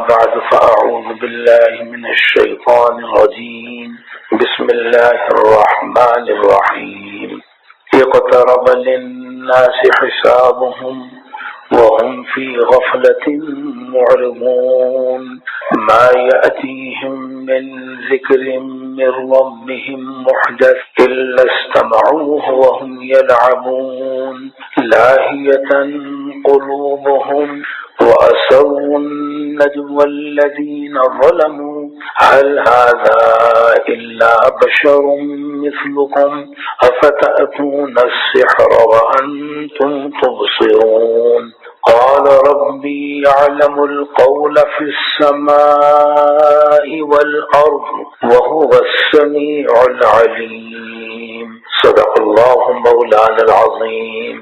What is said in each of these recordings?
بعد فأعوذ بالله من الشيطان الرجيم بسم الله الرحمن الرحيم اقترب للناس حسابهم وهم في غفلة معرضون ما يأتيهم من ذكر من ربهم محدث إلا استمعوه وهم يلعبون لاهية قلوبهم وأسروا النجوى الذين ظلموا هل هذا إلا بشر مثلكم أفتأتون السحر وأنتم تبصرون قال ربي يعلم القول في السماء والأرض وهو السميع العليم صدق الله مولانا العظيم۔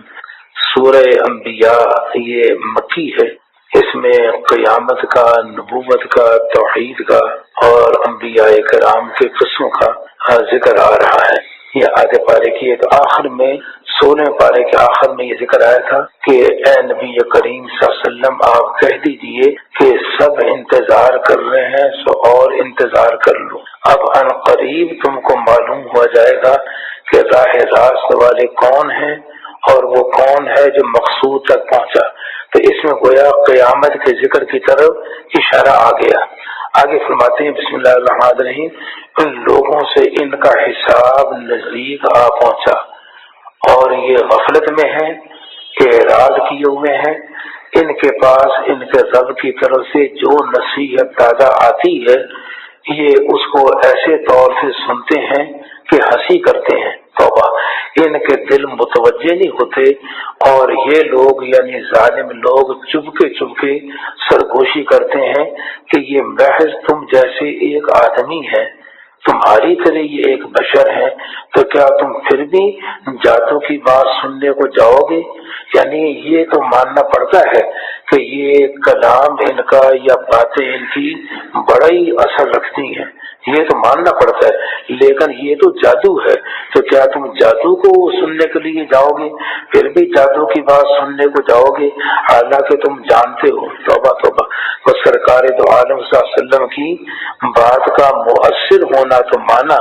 سورہ انبیاء یہ مکی ہے، اس میں قیامت کا، نبوت کا، توحید کا اور انبیاء کرام کے قصوں کا ذکر آ رہا ہے۔ یہ آدھے پارے کی ایک آخر میں 16ویں پارے کے آخر میں یہ ذکر آیا تھا کہ اے نبی کریم صلی اللہ علیہ وسلم آپ کہہ دیجئے کہ سب انتظار کر رہے ہیں سو اور انتظار کر لو، اب ان قریب تم کو معلوم ہو جائے گا کہ راہ راست والے کون ہیں اور وہ کون ہے جو مقصود تک پہنچا۔ تو اس میں گویا قیامت کے ذکر کی طرف اشارہ آ گیا۔ آگے فرماتے ہیں بسم اللہ الرحمن الرحیم، ان لوگوں سے ان کا حساب نزدیک آ پہنچا اور یہ غفلت میں ہیں، اعراض کیے ہوئے ہیں، ان کے پاس ان کے رب کی طرف سے جو نصیحت تازہ آتی ہے یہ اس کو ایسے طور سے سنتے ہیں کہ ہنسی کرتے ہیں، توبہ، ان کے دل متوجہ نہیں ہوتے، اور یہ لوگ یعنی ظالم لوگ چپکے چپکے سرگوشی کرتے ہیں کہ یہ محض تم جیسے ایک آدمی ہے، تمہاری طرح یہ ایک بشر ہے، تو کیا تم پھر بھی جادو کی بات سننے کو جاؤ گے؟ یعنی یہ تو ماننا پڑتا ہے کہ یہ کلام ان کا یا باتیں ان کی بڑا ہی اثر رکھتی ہیں، یہ تو ماننا پڑتا ہے، لیکن یہ تو جادو ہے، تو کیا تم جادو کو سننے کے لیے جاؤ گے؟ پھر بھی جادو کی بات سننے کو جاؤ گے حالانکہ تم جانتے ہو، توبہ توبہ، تو سرکار دو عالم صلی اللہ علیہ وسلم کی بات کا مؤثر ہونا تو مانا،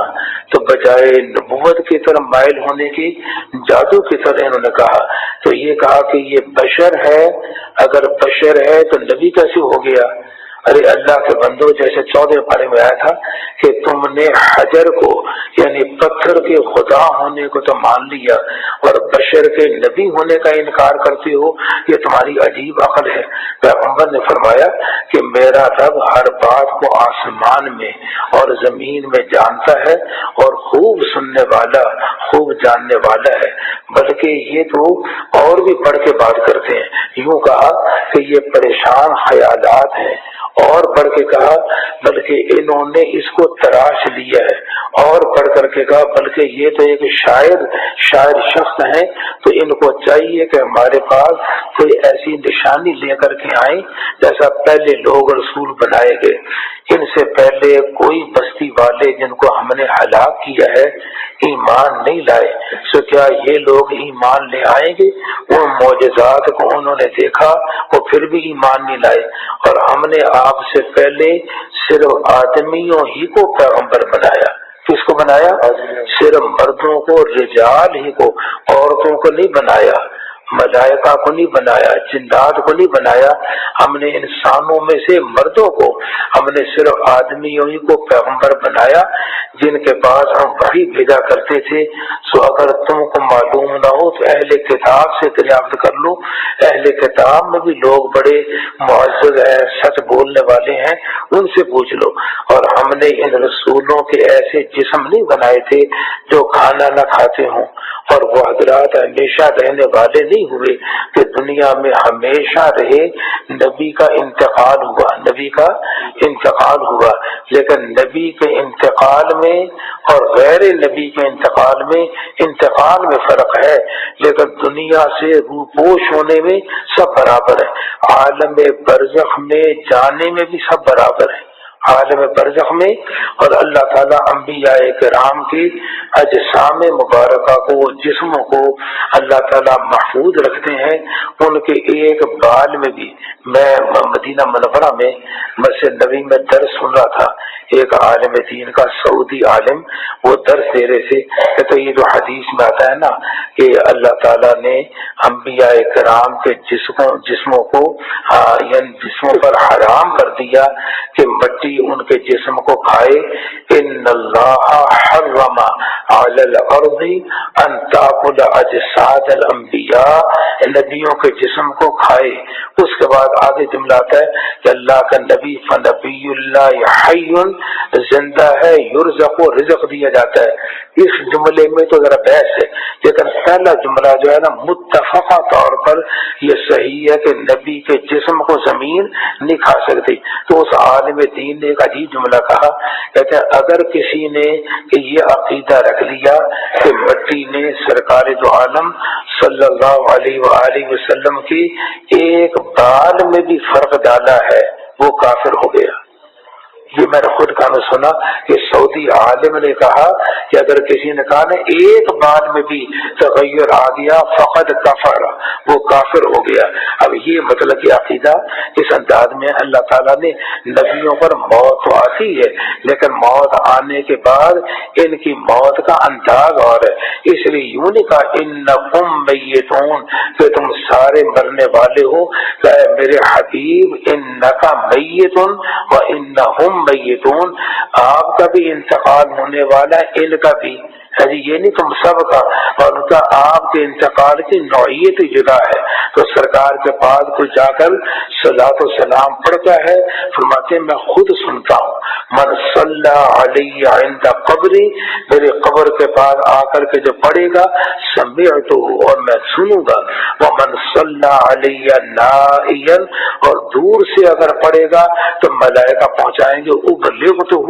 تو بجائے نبوت کی طرف مائل ہونے کی جادو کی طرح انہوں نے کہا، تو یہ کہا کہ یہ بشر ہے، اگر بشر ہے تو نبی کیسے ہو گیا؟ ارے اللہ کے بندو، جیسے 14 پارے میں آیا تھا کہ تم نے حجر کو یعنی پتھر کے خدا ہونے کو تو مان لیا اور بشر کے نبی ہونے کا انکار کرتے ہو، یہ تمہاری عجیب عقل ہے۔ پیغمبر نے فرمایا کہ میرا رب ہر بات کو آسمان میں اور زمین میں جانتا ہے اور خوب سننے والا، خوب جاننے والا ہے، بلکہ یہ تو اور بھی بڑھ کے بات کرتے ہیں، یوں کہا کہ یہ پریشان خیالات ہیں، اور بڑھ کے کہا بلکہ انہوں نے اس کو تراش لیا ہے، اور بڑھ کر کے کہا بلکہ یہ تو ایک شاعر شخص ہیں، تو ان کو چاہیے کہ ہمارے پاس کوئی ایسی نشانی لے کر کے آئیں جیسا پہلے لوگ رسول بنائے گئے، ان سے پہلے کوئی بستی والے جن کو ہم نے ہلاک کیا ہے ایمان نہیں لائے، سو کیا یہ لوگ ایمان لے آئیں گے؟ ان معجزات کو انہوں نے دیکھا وہ پھر بھی ایمان نہیں لائے، اور ہم نے آپ سے پہلے صرف آدمیوں ہی کو پیغمبر بنایا۔ کس کو بنایا؟ صرف مردوں کو، رجال ہی کو، عورتوں کو نہیں بنایا، ملائکہ کو نہیں بنایا، جنات کو نہیں بنایا، ہم نے انسانوں میں سے مردوں کو، ہم نے صرف آدمیوں ہی کو پیغمبر بنایا جن کے پاس ہم وحی بھیجا کرتے تھے۔ سو اگر تم کو معلوم نہ ہو تو اہل کتاب سے دریافت کر لو، اہل کتاب میں بھی لوگ بڑے معزز ہیں، سچ بولنے والے ہیں، ان سے پوچھ لو۔ اور ہم نے ان رسولوں کے ایسے جسم نہیں بنائے تھے جو کھانا نہ کھاتے ہوں، اور وہ حضرات ہمیشہ رہنے والے نہیں ہوئے کہ دنیا میں ہمیشہ رہے۔ نبی کا انتقال ہوا، نبی کا انتقال ہوا، لیکن نبی کے انتقال میں اور غیر نبی کے انتقال میں فرق ہے، لیکن دنیا سے روپوش ہونے میں سب برابر ہے، عالم برزخ میں جانے میں بھی سب برابر ہے، عالم برزخ میں، اور اللہ تعالیٰ انبیاء کرام کی اجسام مبارکہ کو، جسموں کو اللہ تعالیٰ محفوظ رکھتے ہیں۔ ان کے ایک بال میں بھی، میں مدینہ منورہ میں مسجد نبی میں درس سن رہا تھا، ایک عالم دین کا سعودی عالم وہ درس دے رہے تھے کہ تو یہ جو حدیث میں آتا ہے نا کہ اللہ تعالیٰ نے انبیاء کرام کے جسموں کو یعنی جسموں پر حرام کر دیا کہ مٹی ان کے جسم کو کھائے، ان اللہ حرم علی الارض ان تاکل اجساد الانبیاء، نبیوں کے جسم کو کھائے۔ اس کے بعد آگے جملہ آتا ہے کہ اللہ کا نبی فنبی اللہ حی، زندہ ہے، یرزق، رزق دیا جاتا ہے۔ اس جملے میں تو ذرا بحث ہے، لیکن پہلا جملہ جو ہے نا متفقہ طور پر یہ صحیح ہے کہ نبی کے جسم کو زمین نہیں کھا سکتی۔ تو اس عالم دین نے ایک عجیب جملہ کہا، کہتے ہیں اگر کسی نے کہ یہ عقیدہ رکھ لیا کہ مٹی نے سرکار دو عالم صلی اللہ علیہ وآلہ وسلم کی ایک بال میں بھی فرق ڈالا ہے، وہ کافر ہو گیا۔ یہ میں نے خود کہاں سنا کہ سعودی عالم نے کہا کہ اگر کسی نے کہا نا ایک بال میں بھی تغیر آ گیا فقد کفر، وہ کافر ہو گیا۔ اب یہ مطلب کہ عقیدہ اس انداز میں اللہ تعالیٰ نے نبیوں پر موت تو آتی ہے، لیکن موت آنے کے بعد ان کی موت کا انداز اور ہے، اس لیے یوں نہیں کہا انکم میتون کہ تم سارے مرنے والے ہو، کہ میرے حبیب انکا میتون و انہم میتون، آپ کا بھی انتقال ہونے والا ہے، ان کا بھی ہے جی، یہ نہیں تم سب کا، اور ان کا آپ کے انتقال کی نوعیت جدا ہے۔ تو سرکار کے پاس کوئی جا کر صلاۃ و سلام پڑھتا ہے، فرماتے ہیں میں خود سنتا ہوں، من صلی علی عند قبری، میرے قبر کے پاس آ کر کے جو پڑھے گا سمعتہ، اور میں سنوں گا، ومن صلی علی نائیا، اور دور سے اگر پڑھے گا تو ملائکہ پہنچائیں گے، ابلغتہ،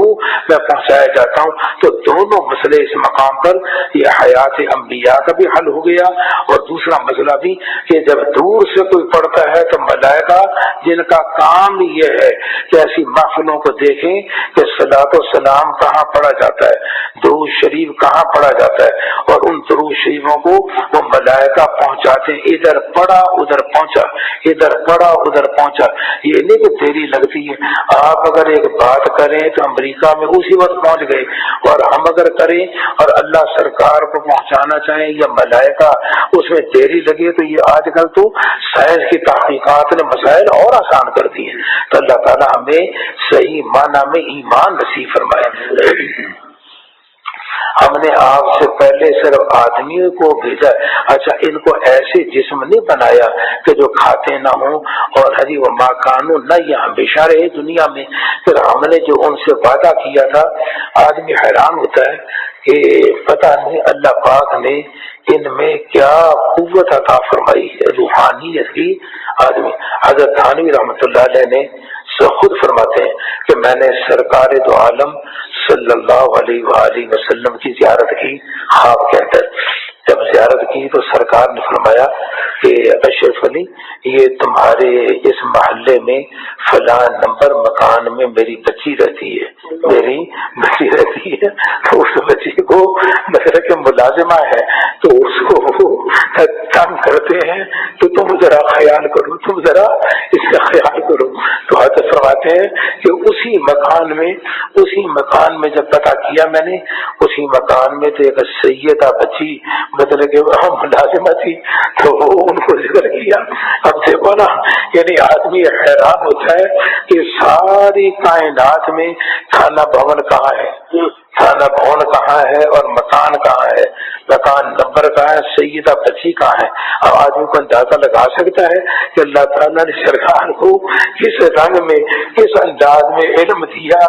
میں پہنچایا جاتا ہوں۔ تو دونوں مسئلے اس مقام پر، یہ حیات انبیاء کا بھی حل ہو گیا، اور دوسرا مسئلہ بھی کہ جب دور سے کوئی پڑھتا ہے تو ملائکہ جن کا کام یہ ہے کہ ایسی محفلوں کو دیکھیں کہ صلاۃ و سلام کہاں پڑھا جاتا ہے، درود شریف کہاں پڑھا جاتا ہے، اور ان درود شریفوں کو وہ ملائکہ پہنچاتے ہیں، ادھر پڑھا ادھر پہنچا، ادھر پڑھا ادھر پہنچا۔ یہ نہیں کہ دیری لگتی ہے، آپ اگر ایک بات کریں تو امریکہ میں اسی وقت پہنچ گئے، اور ہم اگر کریں اور اللہ سرکار کو پہنچانا چاہیں یا ملائکہ اس میں دیری لگے، تو یہ آج کل تو سائنس کی تحقیقات نے مسائل اور آسان کر دیے۔ تو اللہ تعالیٰ ہمیں صحیح معنی میں ایمان نصیب فرمائے۔ ہم نے آپ سے پہلے صرف آدمیوں کو بھیجا، اچھا ان کو ایسے جسم نہیں بنایا کہ جو کھاتے نہ ہوں، اور ہری و ماکانو نہ یہ ہمیشہ رہے دنیا میں۔ پھر ہم نے جو ان سے وعدہ کیا تھا، آدمی حیران ہوتا ہے کہ پتہ نہیں اللہ پاک نے ان میں کیا قوت عطا فرمائی ہے، روحانیت کی۔ آدمی حضرت تھانوی رحمۃ اللہ علیہ نے خود فرماتے ہیں کہ میں نے سرکار دو عالم صلی اللہ علیہ وآلہ وسلم کی زیارت کی خواب کے اندر۔ جب زیارت کی تو سرکار نے فرمایا کہ اشرف علی، یہ تمہارے اس محلے میں فلاں نمبر مکان میں میری بچی رہتی ہے، میری بچی رہتی ہے، تو اس بچی کو مثلا کہ ملازمہ ہے تو اس کو تنگ کرتے ہیں، تو تم ذرا خیال کرو، تم ذرا اس کا خیال کرو۔ تو حضرت فرماتے ہیں کہ اسی مکان میں جب پتہ کیا میں نے، اسی مکان میں تو ایک سیدہ بچی مطلب کہ وہ ملازمہ تھی، تو وہ ان کو ذکر کیا۔ اب دیکھو نا، یعنی آدمی حیران ہوتا ہے کہ ساری کائنات میں کھانا بھون کہاں ہے، تھانہ بھون کہاں ہے، اور مکان کہاں ہے، مکان نمبر کہاں ہے، سیدہ بچی کہاں ہے۔ اب آدمی کو اندازہ لگا سکتا ہے کہ اللہ تعالیٰ نے سرکار کو کس رنگ میں، کس انداز میں علم دیا،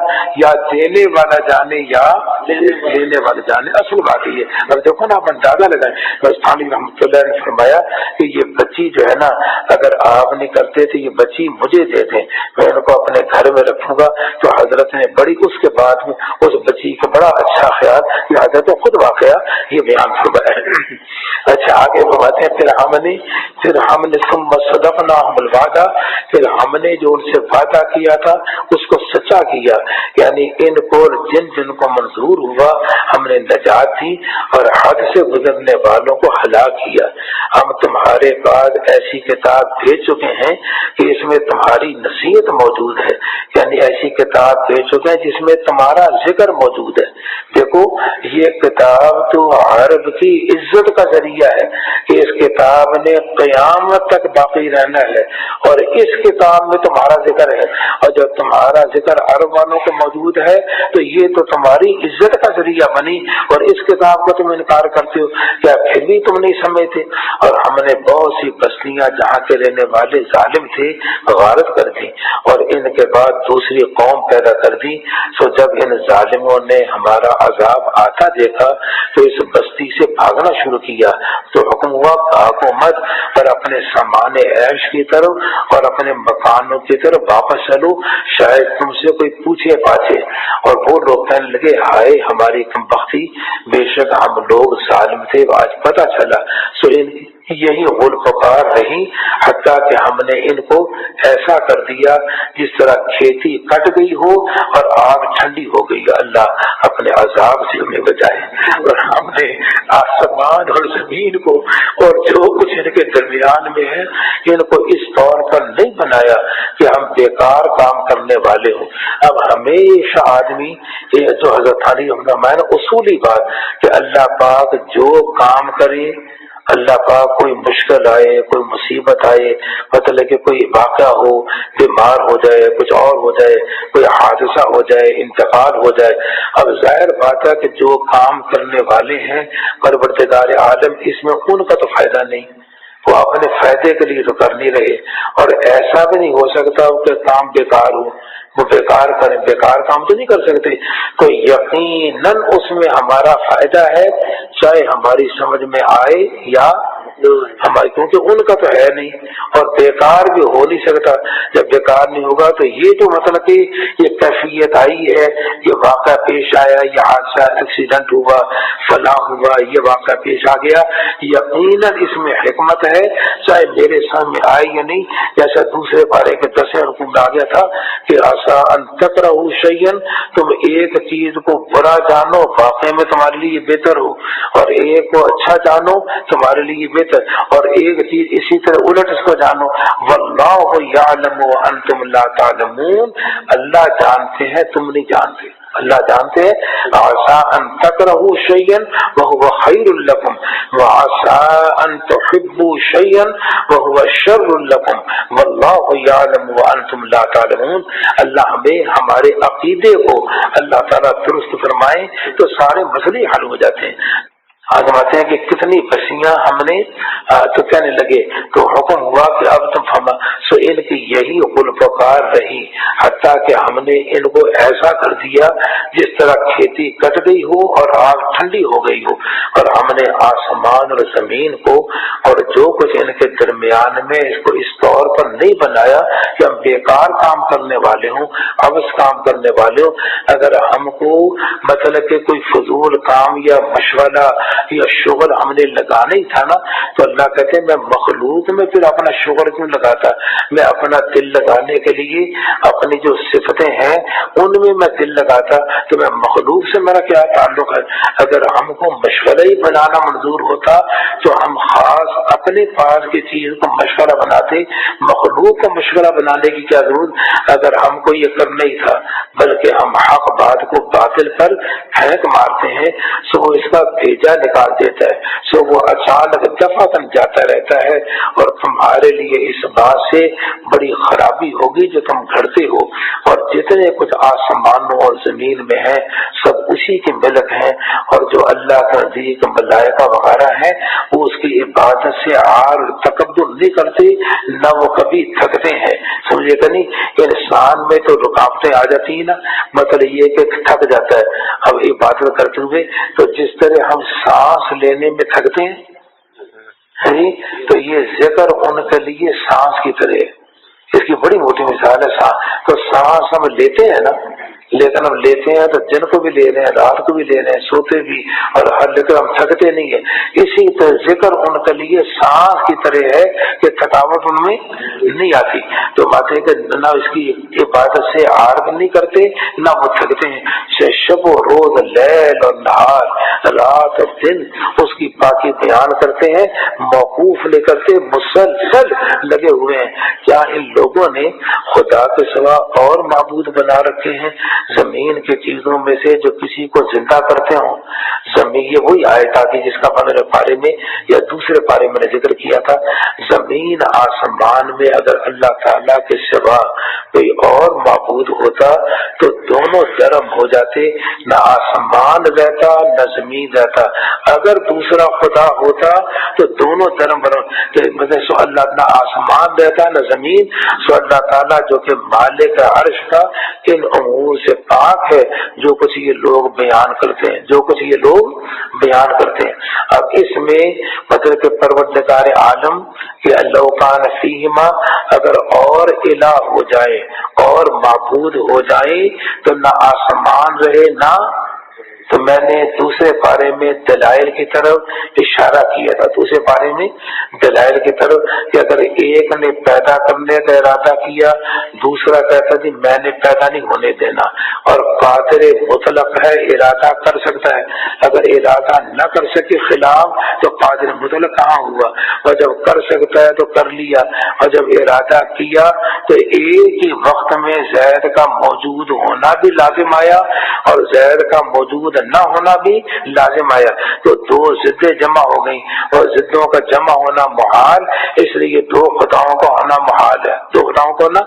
یا دینے والا جانے یا لینے والا جانے۔ اصل بات یہ ہے، اب دیکھو نا، آپ اندازہ لگائیں۔ بس تھانوی رحمۃ اللہ نے فرمایا کہ یہ بچی جو ہے نا، اگر آپ نہیں کرتے تو یہ بچی مجھے دے دیں، میں ان کو اپنے گھر میں رکھوں گا۔ تو حضرت نے بڑی اس کے بعد میں اس بچی کا بڑا اچھا خیال، یہ حضرت خود واقعہ یہ بیان فرمایا ہے۔ اچھا آگے بتاتے ہیں پھر ہم نے ثم صدقناہم الوعدہ، پھر ہم نے جو ان سے وعدہ کیا تھا اس کو سچا کیا، یعنی ان کو جن کو منظور ہوا ہم نے نجات دی اور حد سے گزرنے والوں کو ہلاک کیا۔ ہم تمہارے پاس ایسی کتاب بھیج چکے ہیں کہ اس میں تمہاری نصیحت موجود ہے، یعنی ایسی کتاب بھیج چکے ہیں جس میں تمہارا ذکر موجود ہے۔ دیکھو یہ کتاب تو عرب کی عزت کا ذریعہ ہے کہ اس کتاب نے قیامت تک باقی رہنا ہے، اور اس کتاب میں تمہارا ذکر ہے، اور جب تمہارا ذکر عرب والوں کو موجود ہے تو یہ تو تمہاری عزت کا ذریعہ بنی، اور اس کتاب کو تم انکار کرتے ہو، کیا پھر بھی تم نہیں سمجھتے؟ اور ہم نے بہت سی بستیاں جہاں کے رہنے والے ظالم تھے غارت کر دی، اور ان کے بعد دوسری قوم پیدا کر دی۔ سو جب ان ظالموں نے ہمارا عذاب آتا دیکھا تو اس بستی سے بھاگنا شروع کیا، تو حکم ہوا بھاگو مت، اور اپنے سامان عیش کی طرف اور اپنے مکانوں کی طرف واپس چلو، شاید تم سے کوئی پوچھے پاچھے۔ اور وہ لوگ کہنے لگے ہائے ہماری کمبختی، بے شک ہم لوگ ظالم تھے، آج پتہ چلا۔ سو یہی غل پکار رہی حتیٰ کہ ہم نے ان کو ایسا کر دیا جس طرح کھیتی کٹ گئی ہو اور آگ ٹھنڈی ہو گئی۔ اللہ اپنے عذاب سے ہمیں بچائے۔ اور ہم نے آسمان اور زمین کو اور جو کچھ ان کے درمیان میں ہے ان کو اس طور پر نہیں بنایا کہ ہم بیکار کام کرنے والے ہوں۔ اب ہمیشہ آدمی جو حضرت علی فرمایا اصولی بات کہ اللہ پاک جو کام کرے، اللہ پاک کوئی مشکل آئے، کوئی مصیبت آئے، مطلب کہ کوئی واقعہ ہو، بیمار ہو جائے، کچھ اور ہو جائے، کوئی حادثہ ہو جائے، انتقال ہو جائے، اب ظاہر بات ہے کہ جو کام کرنے والے ہیں پروردگار عالم، اس میں ان کا تو فائدہ نہیں، وہ اپنے فائدے کے لیے تو کر نہیں رہے، اور ایسا بھی نہیں ہو سکتا کہ کام بیکار ہو، وہ بیکار کریں، بیکار کام تو نہیں کر سکتے، تو یقیناً اس میں ہمارا فائدہ ہے، چاہے ہماری سمجھ میں آئے یا ہماری، کیونکہ ان کا تو ہے نہیں، اور بیکار بھی ہو نہیں سکتا۔ جب بیکار نہیں ہوگا تو یہ جو مطلب کہ یہ کیفیت آئی ہے، یہ واقعہ پیش آیا، یہ حادثہ ایکسیڈنٹ ہوا، فلاں ہوا، یہ واقعہ پیش آ گیا، یقیناً اس میں حکمت ہے، چاہے میرے سامنے آئے یا نہیں۔ جیسا دوسرے پارے کے 10 رکوع میں آ گیا تھا کہ عسیٰ ان تکرہوا شیئا، تم ایک چیز کو برا جانو واقعے میں تمہارے لیے بہتر ہو، اور ایک کو اچھا جانو تمہارے لیے بہتر، اور ایک چیز اسی طرح الٹ اس کو جانو۔ واللہ یعلم وانتم لا تعلمون، اللہ جانتے ہیں تم نہیں جانتے، اللہ جانتے ہیں۔ عسیٰ ان تکرہوا شیئا وہو خیر لکم وعسیٰ ان تحبوا شیئا وہو شر لکم واللہ یعلم وانتم لا تعلمون۔ اللہ ہمیں ہمارے عقیدے کو اللہ تعالیٰ درست فرمائے تو سارے مسئلے حل ہو جاتے ہیں۔ آزماتے ہیں کہ کتنی بستیاں ہم نے تو کہنے لگے، تو حکم ہوا کہ اب تم فرما، سو ان کی یہی غل پکار رہی حتیٰ کہ ہم نے ان کو ایسا کر دیا جس طرح کھیتی کٹ گئی ہو اور آگ ٹھنڈی ہو گئی ہو، اور ہم نے آسمان اور زمین کو اور جو کچھ ان کے درمیان میں اس کو اس طور پر نہیں بنایا کہ ہم بیکار کام کرنے والے ہوں، عبث کام کرنے والے ہوں۔ اگر ہم کو مطلب کہ کوئی فضول کام یا مشورہ یا شغل ہم نے لگانا ہی تھا نا، تو اللہ کہتے ہیں میں مخلوق میں پھر اپنا شغل کیوں لگاتا، میں اپنا دل لگانے کے لیے اپنی جو صفتیں ہیں ان میں دل لگاتا، تو میں مخلوق سے میرا کیا تعلق ہے؟ اگر ہم کو مشورہ ہی بنانا منظور ہوتا تو ہم خاص اپنے پاس کی چیز کو مشورہ بناتے، مخلوق کو مشورہ بنانے کی کیا ضرورت؟ اگر ہم کو یہ کرنا ہی تھا، بلکہ ہم حق بات کو باطل پر پھینک مارتے ہیں، سو وہ اس کا بھیجا نکال دیتا ہے، سو وہ اچانک دفعتاً جاتا رہتا ہے، اور تمہارے لیے اس بات سے بڑی خرابی ہوگی جو تم گھڑتے ہو، اور جتنے کچھ آسمانوں اور زمین میں ہیں سب اسی کی ملک ہیں، اور جو اللہ کا نزدیک ملائکہ وغیرہ ہیں وہ اس کی عبادت سے عار تکبر نہیں کرتے، نہ وہ کبھی تھکتے ہیں۔ سمجھے کہ نہیں؟ انسان میں تو رکاوٹیں آ جاتی ہیں نا، مطلب یہ کہ تھک جاتا ہے اب عبادت کرتے ہوئے، تو جس طرح ہم سانس لینے میں تھکتے ہیں تو یہ ذکر ان کے لیے سانس کی طرح ہے، اس کی بڑی موٹی مثال ہے۔ تو سانس ہم لیتے ہیں نا، لیکن ہم لیتے ہیں تو دن کو بھی لے رہے ہیں، رات کو بھی لے رہے ہیں، سوتے بھی، اور ہر لیکن ہم تھکتے نہیں ہیں۔ اسی طرح ذکر ان کے لیے سانس کی طرح ہے کہ تھکاوٹ ان میں نہیں آتی۔ تو بات ہے کہ نہ اس کی عبادت سے عارض نہیں کرتے، نہ وہ تھکتے ہیں۔ شب و روز، لیل اور نہار، رات اور دن اس کی پاکی بیان کرتے ہیں، موقوف نہیں کرتے، مسلسل لگے ہوئے ہیں۔ کیا ان لوگوں نے خدا کے سوا اور معبود بنا رکھے ہیں زمین کی چیزوں میں سے جو کسی کو زندہ کرتے ہوں؟ زمین، یہ وہی آیت آتی جس کا پہلے پارے میں یا دوسرے پارے میں نے ذکر کیا تھا۔ زمین آسمان میں اگر اللہ تعالیٰ کے سوا کوئی اور معبود ہوتا تو دونوں درم ہو جاتے، نہ آسمان رہتا نہ زمین رہتا۔ اگر دوسرا خدا ہوتا تو دونوں درم مطلب سو اللہ نہ آسمان رہتا نہ زمین، سو اللہ تعالیٰ جو کہ مالک عرش کا ان امور سے پاک ہے جو کچھ یہ لوگ بیان کرتے ہیں، جو کچھ یہ لوگ بیان کرتے ہیں۔ اب اس میں مطلب کہ پروردگار عالم کہ اللہ کان فیہما، اگر اور الہ ہو جائے اور معبود ہو جائے تو نہ آسمان رہے نہ، تو میں نے دوسرے پارے میں دلائل کی طرف اشارہ کیا تھا، دوسرے پارے میں دلائل کی طرف کہ اگر ایک نے پیدا کرنے کا ارادہ کیا، دوسرا کہتا جی میں نے پیدا نہیں ہونے دینا، اور قادر مطلق ہے، ارادہ کر سکتا ہے، اگر ارادہ نہ کر سکے خلاف تو قادر مطلق کہاں ہوا، اور جب کر سکتا ہے تو کر لیا، اور جب ارادہ کیا تو ایک ہی وقت میں زید کا موجود ہونا بھی لازم آیا اور زید کا موجود نہ ہونا بھی لازم آیا، تو دو ضدیں جمع ہو گئیں، اور ضدوں کا جمع ہونا محال، اس لیے دو خداؤں کا ہونا محال ہے، دو خداؤں کو نا۔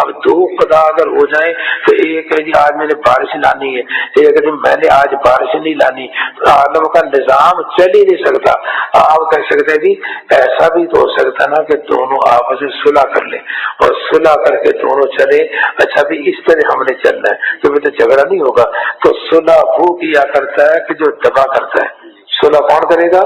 اب دو خدا اگر ہو جائیں تو ایک ہے جی آج میں نے بارش لانی ہے، ایک ہے میں نے آج بارش نہیں لانی، تو عالم کا نظام چل ہی نہیں سکتا۔ آپ کہہ سکتے ہیں جی ایسا بھی تو ہو سکتا نا کہ دونوں آپس میں صلح کر لیں اور صلح کر کے دونوں چلے، اچھا بھی اس طرح ہم نے چلنا ہے تو پھر تو جھگڑا نہیں ہوگا۔ تو صلح وہ کیا کرتا ہے کہ جو دبا کرتا ہے، صلح کون کرے گا؟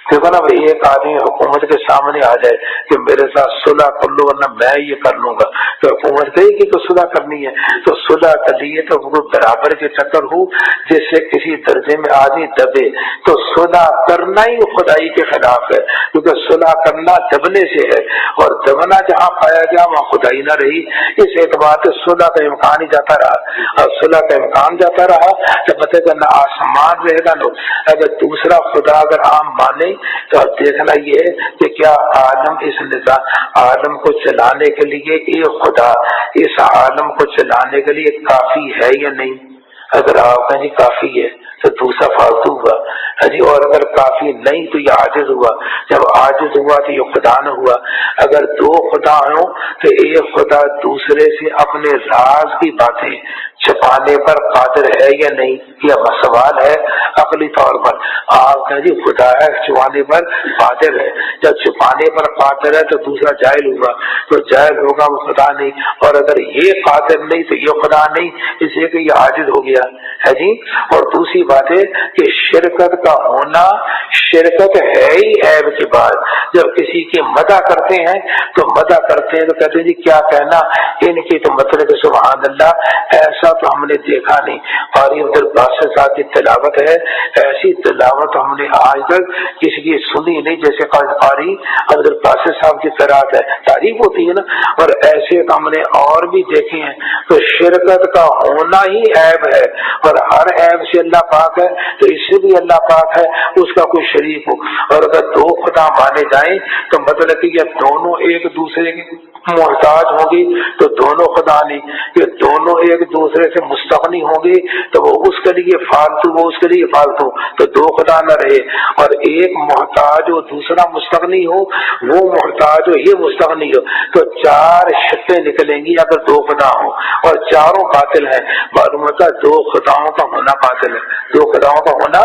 دیکھو نا بھائی، ایک آدمی حکومت کے سامنے آ جائے کہ میرے ساتھ صلح کر لو ورنہ میں یہ کر لوں گا، تو حکومت کہے گی کہ صلح کرنی ہے، تو صلح کر لیے تو وہ برابر کے چکر ہو جس سے کسی درجے میں آدمی دبے، تو صلح کرنا ہی خدائی کے خلاف ہے، کیونکہ صلح کرنا دبنے سے ہے، اور دبنا جہاں پایا گیا وہاں خدائی نہ رہی، اس اعتبار سے صلح کا امکان ہی جاتا رہا، اور صلح کا امکان جاتا رہا تو بتے گا نہ آسمان رہے گا، اگر دوسرا خدا اگر عام مانے تو اب دیکھنا یہ ہے کہ کیا عالم اس نظام عالم کو چلانے کے لیے ایک خدا اس عالم کو چلانے کے لیے کافی ہے یا نہیں؟ اگر آپ کہیں جی کافی ہے تو دوسرا فالتو ہوا جی، اور اگر کافی نہیں تو یہ عاجز ہوا، جب عاجز ہوا تو یہ خدا نہ ہوا۔ اگر دو خدا ہوں تو ایک خدا دوسرے سے اپنے راز کی باتیں چھپانے پر قادر ہے یا نہیں، یہ سوال ہے عقلی طور پر۔ آپ کہیں جی خدا ہے چھپانے پر قادر ہے، جب چھپانے پر قادر ہے تو دوسرا جاہل ہوا، تو جاہل ہوگا وہ خدا نہیں، اور اگر یہ قادر نہیں تو یہ خدا نہیں، اس لیے کہ یہ عاجز ہو گیا ہے جی۔ اور دوسری بات ہے کہ شرکت کا ہونا، شرکت ہے ہی عیب کی بات۔ جب کسی کی مدح کرتے ہیں تو مدح کرتے ہیں تو کہتے ہیں جی کیا کہنا ان کی، تو مطلب کہ سبحان اللہ ایسا تو ہم نے دیکھا نہیں، اور یہ عبد الباسط صاحب کی تلاوت ہے، ایسی تلاوت ہم نے آج تک کسی کی سنی نہیں جیسے قاری عبد الباسط صاحب کی قرات ہے، تعریف ہوتی ہے نا، اور ایسے ہم نے اور بھی دیکھے ہیں۔ تو شرکت کا ہونا ہی عیب ہے، اور ہر عیب سے اللہ پاک ہے، تو اس سے بھی اللہ پاک ہے اس کا کوئی شریک ہو۔ اور اگر دو خدا مانے جائیں تو مطلب کہ یہ دونوں ایک دوسرے کے محتاج ہوں گی تو دونوں خدا نہیں، یہ دونوں ایک دوسرے سے مستغنی ہوں گے تو وہ اس کے لیے فالتو، وہ اس کے لیے فالتو، تو دو خدا نہ رہے۔ اور ایک محتاج ہو دوسرا مستغنی ہو، وہ محتاج ہو یہ مستغنی ہو، تو چار شکلیں نکلیں گی اگر دو خدا ہوں، اور چاروں باطل ہیں۔ معلوم ہوتا ہے دو خداؤں کا ہونا باطل ہے، دو خداؤں کا ہونا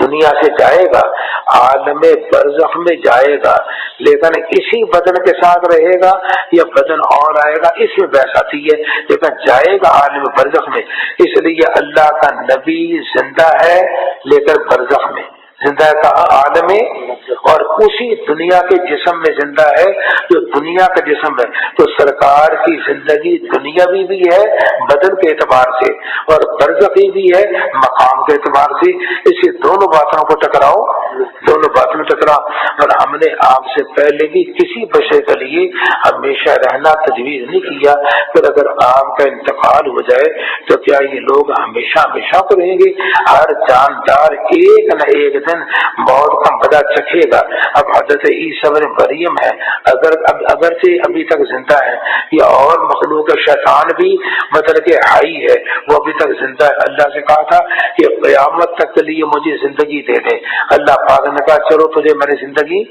دنیا سے جائے گا، عالم برزخ میں جائے گا، لیکن اسی بدن کے ساتھ رہے گا یا بدن اور آئے گا، اس میں بحث آتی ہے، لیکن جائے گا عالم برزخ میں۔ اس لیے اللہ کا نبی زندہ ہے لیکن برزخ میں زندہ ہے، کہاں؟ عالم، اور اسی دنیا کے جسم میں زندہ ہے جو دنیا کا جسم ہے۔ تو سرکار کی زندگی دنیاوی بھی ہے بدن کے اعتبار سے اور برزخی بھی ہے مقام کے اعتبار سے۔ اسی دونوں باتوں کو ٹکراؤ، دونوں باتوں میں ٹکراؤ۔ اور ہم نے آپ سے پہلے بھی کسی بشر کے لیے ہمیشہ رہنا تجویز نہیں کیا، پھر اگر آپ کا انتقال ہو جائے تو کیا یہ لوگ ہمیشہ ہمیشہ کو رہیں گے؟ ہر جاندار ایک نہ ایک دن موت کا مزہ چکھے گا۔ اب حضرت عیسیٰ بن مریم ہے، اگرچہ ابھی تک زندہ ہے، یا اور مخلوق شیطان بھی مطلب کہ حی ہے، وہ ابھی تک زندہ ہے۔ اللہ سے کہا تھا کہ قیامت تک کے لیے مجھے زندگی دے دے، اللہ پاک نے کہا چلو تجھے میں نے زندگی۔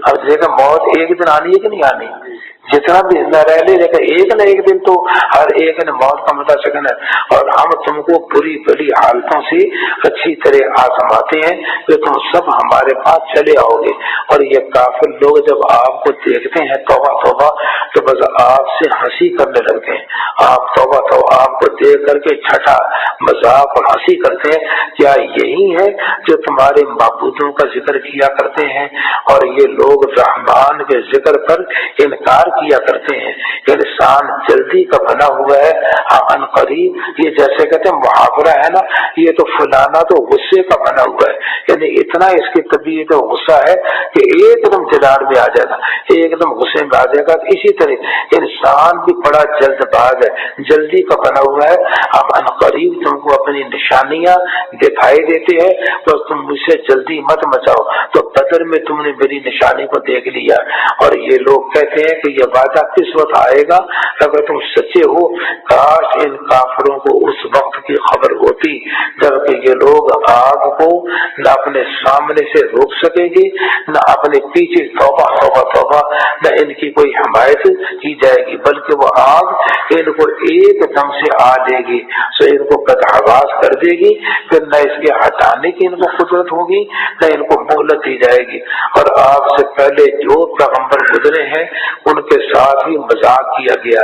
اب دیکھا موت ایک دن آنی ہے کہ نہیں آنی؟ جتنا بھی زندہ رہ لے لیکن ایک نہ ایک دن تو ہر ایک نے موت کا مزہ چکھنا ہے۔ اور ہم تم کو بری بری حالتوں سے اچھی طرح آزماتے ہیں کہ تم سب ہمارے پاس چلے آؤ گے۔ اور یہ کافر لوگ جب آپ کو دیکھتے ہیں توبہ توبہ تو بس آپ سے ہنسی کرنے لگتے ہیں۔ آپ توبہ توبہ آپ کو دیکھ کر کے چھٹا مذاق اور ہنسی کرتے ہیں۔ کیا یہی ہے جو تمہارے معبودوں کا ذکر کیا کرتے ہیں؟ اور یہ لوگ رحمان کے ذکر پر انکار کیا کرتے ہیں۔ انسان جلدی کا بنا ہوا ہے، ان قریب، یہ جیسے کہتے ہیں محاورہ ہے نا، یہ تو فلانا تو غصے کا بنا ہوا ہے، یعنی اتنا اس کی طبیعت غصہ ہے کہ ایک دم جلال میں آ جائے گا، ایک دم غصے میں آ جائے گا۔ اسی طرح انسان بھی بڑا جلد باز ہے، جلدی کا بنا ہوا ہے۔ ہم ان قریب تم کو اپنی نشانیاں دکھائی دیتے ہیں تو تم مجھ سے جلدی مت مچاؤ۔ تو بدر میں تم نے میری نشانی کو دیکھ لیا، اور یہ لوگ کہتے ہیں کہ یہ وعدہ کس وقت آئے گا؟ اگر تم سچے ہو کاش ان کافروں کو اس وقت کی خبر ہوتی جبکہ یہ لوگ آگ کو نہ اپنے سامنے سے روک سکیں گے نہ اپنے پیچھے، توبہ توبہ توبہ، نہ ان کی کوئی حمایت کی جائے گی، بلکہ وہ آگ ان کو ایک دم سے آ دے گی، سو ان کو بدحواس کر دے گی، پھر نہ اس کے ہٹانے کی ان کو قدرت ہوگی نہ ان کو مہلت دی جائے گی۔ اور آپ سے پہلے جو پیغمبر گزرے ہیں ان کے ساتھ ہی مذاق کیا گیا،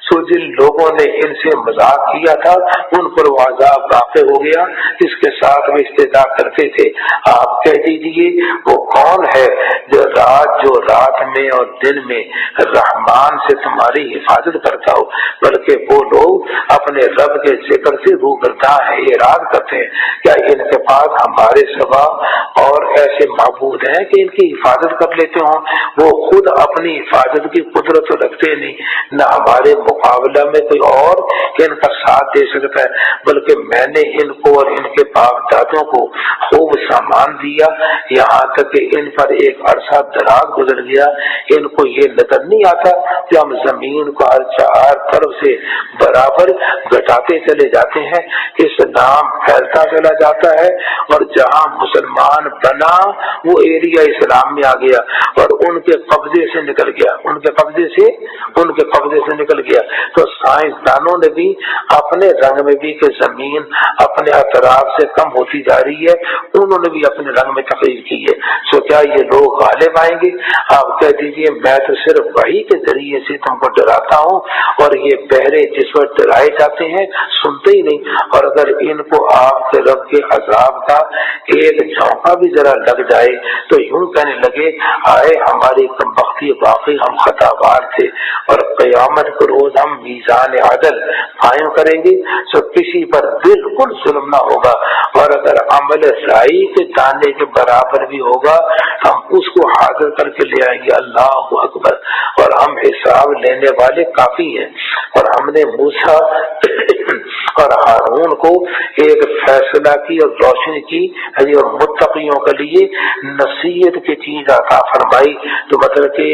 سو جن لوگوں نے ان سے مذاق کیا تھا ان پر وہ عذاب واقع ہو گیا جس کے ساتھ وہ استہزاء کرتے تھے۔ آپ کہہ دیجیے وہ کون ہے جو رات میں اور دن میں رحمان سے تمہاری حفاظت کرتا ہو؟ بلکہ وہ لوگ اپنے رب کے ذکر سے روگرداں ہیں، اعراض کرتے ہیں، کیا ان کے پاس ہمارے سوا اور ایسے معبود ہیں کہ ان کی حفاظت کر لیتے ہوں؟ وہ خود اپنی حفاظت کی قدرت رکھتے نہیں، نہ ہمارے مقابلہ میں کوئی اور ان کا ساتھ دے سکتا ہے، بلکہ میں نے ان کو اور ان کے باپ دادوں کو خوب سامان دیا، یہاں تک کہ ان پر ایک عرصہ دراز گزر گیا۔ ان کو یہ نظر نہیں آتا کہ ہم زمین کو ہر چار طرف سے برابر گٹاتے چلے جاتے ہیں، اسلام پھیلتا چلا جاتا ہے، اور جہاں مسلمان بنا وہ ایریا اسلام میں آ گیا اور ان کے قبضے سے نکل گیا، ان کے قبضے سے نکل گیا۔ تو سائنسدانوں نے بھی اپنے رنگ میں بھی کہ زمین اپنے اطراف سے کم ہوتی جا رہی ہے، انہوں نے بھی اپنے رنگ میں تقریر کی ہے۔ سو کیا یہ لوگ غالب آئیں گے؟ آپ کہہ دیجئے میں تو صرف وحی کے ذریعے سے تم کو ڈراتا ہوں، اور یہ بہرے جس وقت ڈرائے جاتے ہیں سنتے ہی نہیں۔ اور اگر ان کو آپ کے رب کے عذاب کا ایک جھونکا بھی ذرا لگ جائے تو یوں کہنے لگے آئے ہماری کمبختی، واقعی ہم خطا بار تھے، اور قیامت کے روز ہم میزان عدل قائم کریں گے، سو کسی پر بالکل ظلم نہ ہوگا، اور اگر عمل رائی کے دانے کے برابر بھی ہوگا ہم اس کو حاضر کر کے لے آئیں گے۔ اللہ اکبر! اور ہم حساب لینے والے کافی ہیں۔ اور ہم نے موسیٰ اور ہارون کو ایک فیصلہ کی اور روشنی کی اور متقیوں کے لیے نصیحت کی چیز عطا فرمائی، تو مطلب کہ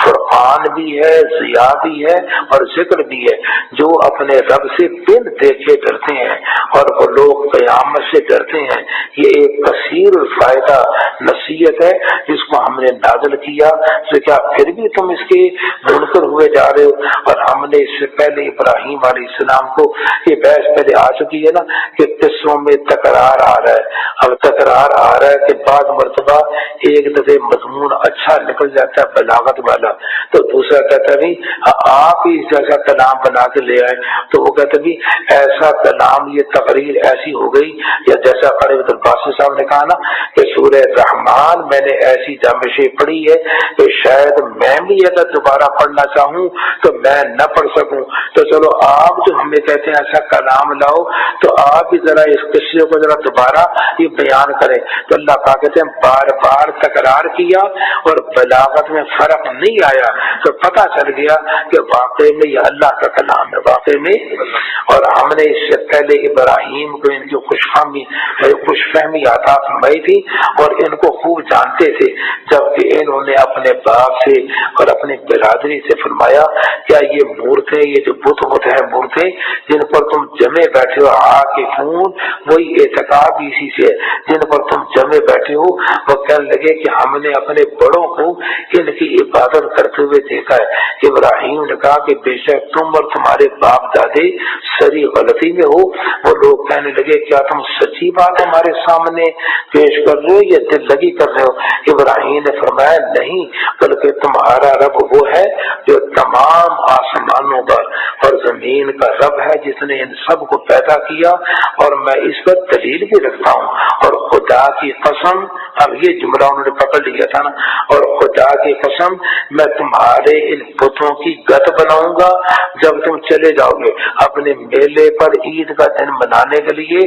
فرقان بھی ہے، ضیاء بھی ہے اور ذکر بھی ہے۔ جو اپنے رب سے بن دیکھے ڈرتے ہیں اور وہ لوگ قیامت سے ڈرتے ہیں۔ یہ ایک کثیر الفائدہ نصیحت ہے جس کو ہم نے نازل کیا، تو کیا پھر بھی تم اس کے منکر ہوئے جا رہے ہو؟ اور ہم نے اس سے پہلے ابراہیم علیہ السلام کو یہ بحث پہلے آ چکی ہے نا کہ قصوں میں تکرار آ رہا ہے۔ اب تکرار آ رہا ہے کہ بعض مرتبہ ایک دفعہ مضمون اچھا نکل جاتا ہے بلاغت والا، تو دوسرا کہتا ہے آپ ہی جیسا کلام بنا کے لے آئے، تو وہ کہتے بھی ایسا کلام، یہ تقریر ایسی ہو گئی، یا جیسا قاری عبدالباسط صاحب نے کہا نا کہ سورہ رحمان میں نے ایسی جامشیں پڑھی ہے کہ شاید میں بھی اگر دوبارہ پڑھنا چاہوں تو میں نہ پڑھ سکوں، تو چلو آپ جو ہمیں کہتے ہیں ایسا کلام لاؤ، تو آپ بھی ذرا اس قصے کو ذرا دوبارہ یہ بیان کریں۔ تو اللہ کا کہتے ہیں بار بار تکرار کیا اور بلاغت میں فرق نہیں آیا، تو پتہ چل گیا کہ واقعی میں یہ اللہ کا کلام ہے واقعی میں۔ اور ہم نے اس سے پہلے ابراہیم کو ان کی خوش فہمی عطا فرمائی تھی اور ان کو خوب جانتے تھے، جبکہ انہوں نے اپنے باپ سے اور اپنی برادری سے فرمایا کیا یہ مورتیں، یہ جو بت ہیں مورتیں جن پر تم جمے بیٹھے ہو، عاکفون وہی اعتکاف اسی سے جن پر تم جمے بیٹھے ہو، وہ کہنے لگے کہ ہم نے اپنے بڑوں کو ان کی عبادت کرتے ہوئے دیکھا ہے۔ ابراہیم نے کہا کہ بے شک تم اور تمہارے باپ دادے سری غلطی میں ہو۔ وہ لوگ کہنے لگے کیا تم سچی بات ہمارے سامنے پیش کر رہے ہو یا دل لگی کر رہے ہو؟ ابراہیم نے فرمایا نہیں، بلکہ تمہارا رب وہ ہے جو تمام آسمانوں کا اور زمین کا رب ہے، جس نے ان سب کو پیدا کیا، اور میں اس پر دلیل بھی رکھتا ہوں۔ اور خدا کی قسم، اب یہ جملہ انہوں نے پکڑ لیا تھا نا، اور خدا کی قسم میں تمہارے ان بتوں کی گت بناؤں گا جب تم چلے جاؤ گے اپنے میلے پر عید کا دن منانے کے لیے۔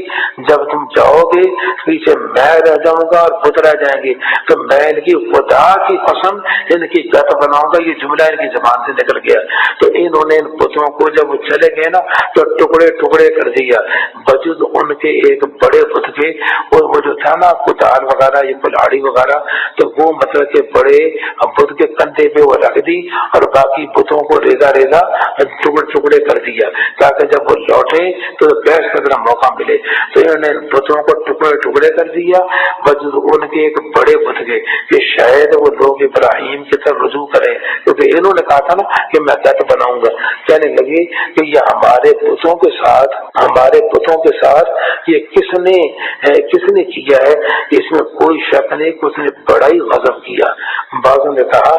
جب تم جاؤ گے پیچھے میں رہ جاؤں گا اور بت رہ جائیں گے، تو میں ان کی خدا کی قسم ان کی گت بناؤں گا۔ یہ جملہ ان کی زبان سے نکل گیا، تو انہوں نے ان بتوں کو جب وہ چلے گئے نا تو ٹکڑے ٹکڑے کر دیا، بجز ان کے ایک بڑے بت کے، اور وہ جو تھا نا کدال وغیرہ یہ کلاڑی وغیرہ، تو وہ مطلب کہ بڑے بت کے کندھے پہ وہ رکھ دی اور باقی بتوں کو ریزا ریزا ٹکڑے ٹکڑے کر دیا تاکہ جب وہ لوٹے تو بحث کا موقع ملے۔ تو انہوں نے بتوں کو ٹکڑے ٹکڑے کر دیا بجز ان کے ایک بڑے بت کے کہ شاید وہ لوگ ابراہیم کی طرف رجوع کریں، کیونکہ انہوں نے کہا تھا نا کہ میں گت بناؤں گا۔ کہنے لگے کہ یہ ہمارے بتوں کے ساتھ یہ کس نے کیا ہے؟ اس میں کوئی شک نہیں کہ اس نے بڑا ہی غضب کیا۔ بعضوں نے کہا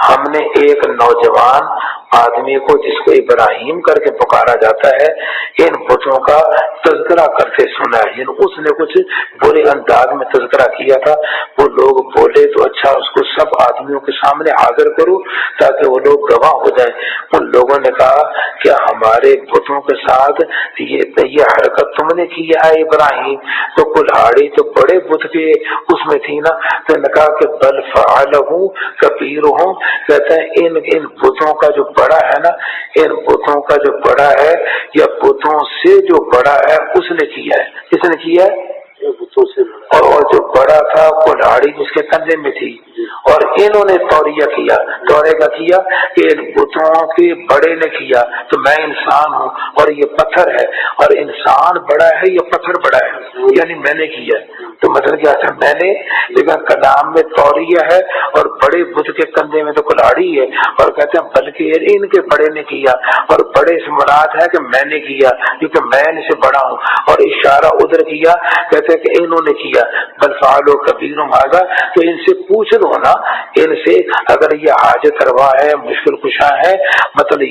ہم نے ایک نوجوان آدمی کو جس کو ابراہیم کر کے پکارا جاتا ہے ان بتوں کا تذکرہ کرتے سنا ہے، یعنی اس نے کچھ برے انداز میں تذکرہ کیا تھا۔ وہ لوگ بولے تو اچھا اس کو سب آدمیوں کے سامنے حاضر کرو تاکہ وہ لوگ گواہ ہو جائیں۔ ان لوگوں نے کہا کہ ہمارے بتوں کے ساتھ یہ حرکت تم نے کی ہے ابراہیم؟ تو کلہاڑی تو بڑے بت کے اس میں تھی نا، تو نے کہا کہ بل فعلہ کبیرہم، کہتے ہیں ان بتوں کا جو بڑا ہے نا، ان بتوں کا جو بڑا ہے یا بتوں سے جو بڑا ہے اس نے کیا ہے۔ کس نے کیا ہے؟ اور جو بڑا تھا کلاڑی جس کے کندھے میں تھی، اور انہوں نے توریہ کیا، دورے کا کیا کہ ان بتوں کے بڑے نے کیا، تو میں انسان ہوں اور یہ پتھر ہے، اور انسان بڑا ہے یا پتھر بڑا ہے، یعنی میں نے کیا۔ تو مطلب کیا تھا؟ میں نے، لیکن کلام میں توریہ ہے اور بڑے بت کے کندھے میں تو کلاڑی ہے، اور کہتے ہیں بلکہ ان کے بڑے نے کیا، اور بڑے سے مراد ہے کہ میں نے کیا کیونکہ میں ان سے بڑا ہوں، اور اشارہ ادھر کیا کہتے ہیں کہ انہوں نے کیا۔ بل فعلوا کبیرہم ھذا، تو ان سے پوچھ لو نا، ان سے اگر یہ حاجت روا ہے، مشکل کشا ہے، مطلب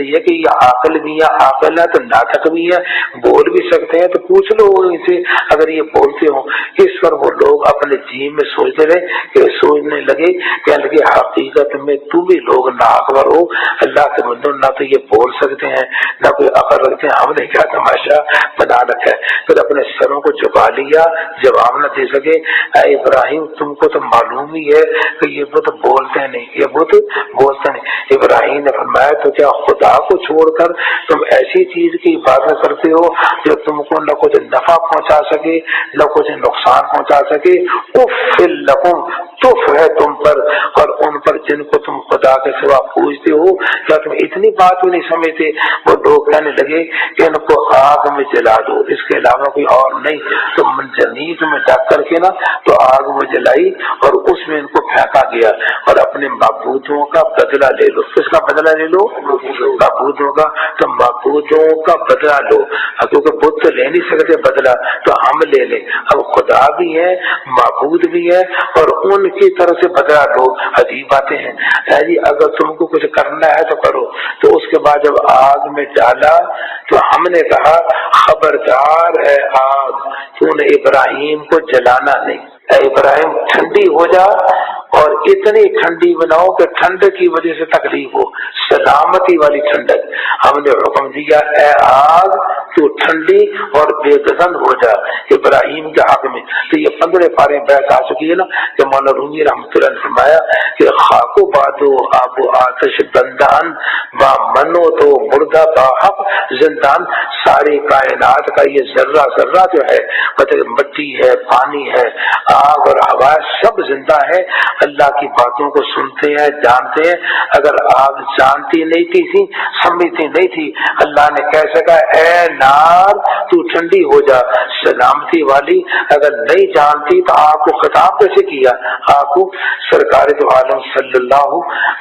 یہ کہ یہ عاقل بھی ہے، عاقل ہے تو ناطق بھی ہے، بول بھی سکتے ہیں، تو پوچھ لو ان سے اگر یہ بولتے ہوں۔ اس پر وہ لوگ اپنے جی میں سوچتے رہے کہ سوچنے لگے کہ حقیقت میں تم بھی لوگ ناخبر ہو، اللہ کے بندوں، نہ تو یہ بول سکتے ہیں نہ کوئی عقل رکھتے ہیں، ہم نے کیا تماشا بنا رکھا ہے۔ پھر اپنے سروں کو جھکا لیا، جواب جواب نہ دے سکے، اے ابراہیم تم کو تو معلوم ہی ہے کہ یہ بت بولتے نہیں، یہ بت بولتے نہیں۔ ابراہیم نے فرمایا تو کیا خدا کو چھوڑ کر تم ایسی چیز کی عبادت کرتے ہو جو تم کو نہ کچھ نفع پہنچا سکے نہ کچھ نقصان پہنچا سکے؟ اف لکم، تف ہے تم پر اور ان پر جن کو تم خدا کے سوا پوجتے ہو، کیا تم اتنی بات بھی نہیں سمجھتے؟ وہ لوگ کہنے لگے کہ ان کو آگ میں جلا دو، اس کے علاوہ کوئی اور نہیں۔ تو منجنیق میں ڈھک کر کے نا تو آگ میں جلائی اور اس میں ان کو پھینکا گیا، اور اپنے معبودوں کا بدلہ لے لو۔ کس کا بدلہ لے لو؟ معبودوں کا۔ تو معبودوں کا بدلہ لو، کیونکہ بت تو لے نہیں سکتے بدلہ، تو ہم لے لیں۔ اب خدا بھی ہے، معبود بھی ہے، اور ان کی طرف سے بدلہ لو۔ عجیب باتیں ہیں جی، اگر تم کو کچھ کرنا ہے تو کرو۔ تو اس کے بعد جب آگ میں ڈالا تو ہم نے کہا خبردار ہے آگ، تو نے ابراہیم کو جلانا نہیں، اے ابراہیم ٹھنڈی ہو جا، اور اتنی ٹھنڈی بناؤ کہ ٹھنڈ کی وجہ سے تکلیف ہو، سلامتی والی ٹھنڈک۔ ہم نے حکم دیا اے آگ تو ٹھنڈی اور بے گزن ہو جا ابراہیم کے حق میں۔ تو یہ 15 پارے بحث آ چکی ہے نا کہ مولانا رومی رحمۃ اللہ نے فرمایا کہ خاک و بادو آب و آتش بندان با منو تو مردہ با حق زندان، ساری کائنات کا یہ ذرہ ذرہ جو ہے، مطلب مٹی ہے، پانی ہے، آگ اور ہوا، سب زندہ ہے، اللہ کی باتوں کو سنتے ہیں، جانتے ہیں۔ اگر آگ جانتی نہیں تھی، سمجھتی نہیں تھی، اللہ نے کیسے کہا اے نار تو ٹھنڈی ہو جا، سلامتی والی۔ اگر نہیں جانتی تو آگ کو خطاب کیسے کیا؟ آگ کو سرکار دو عالم صلی اللہ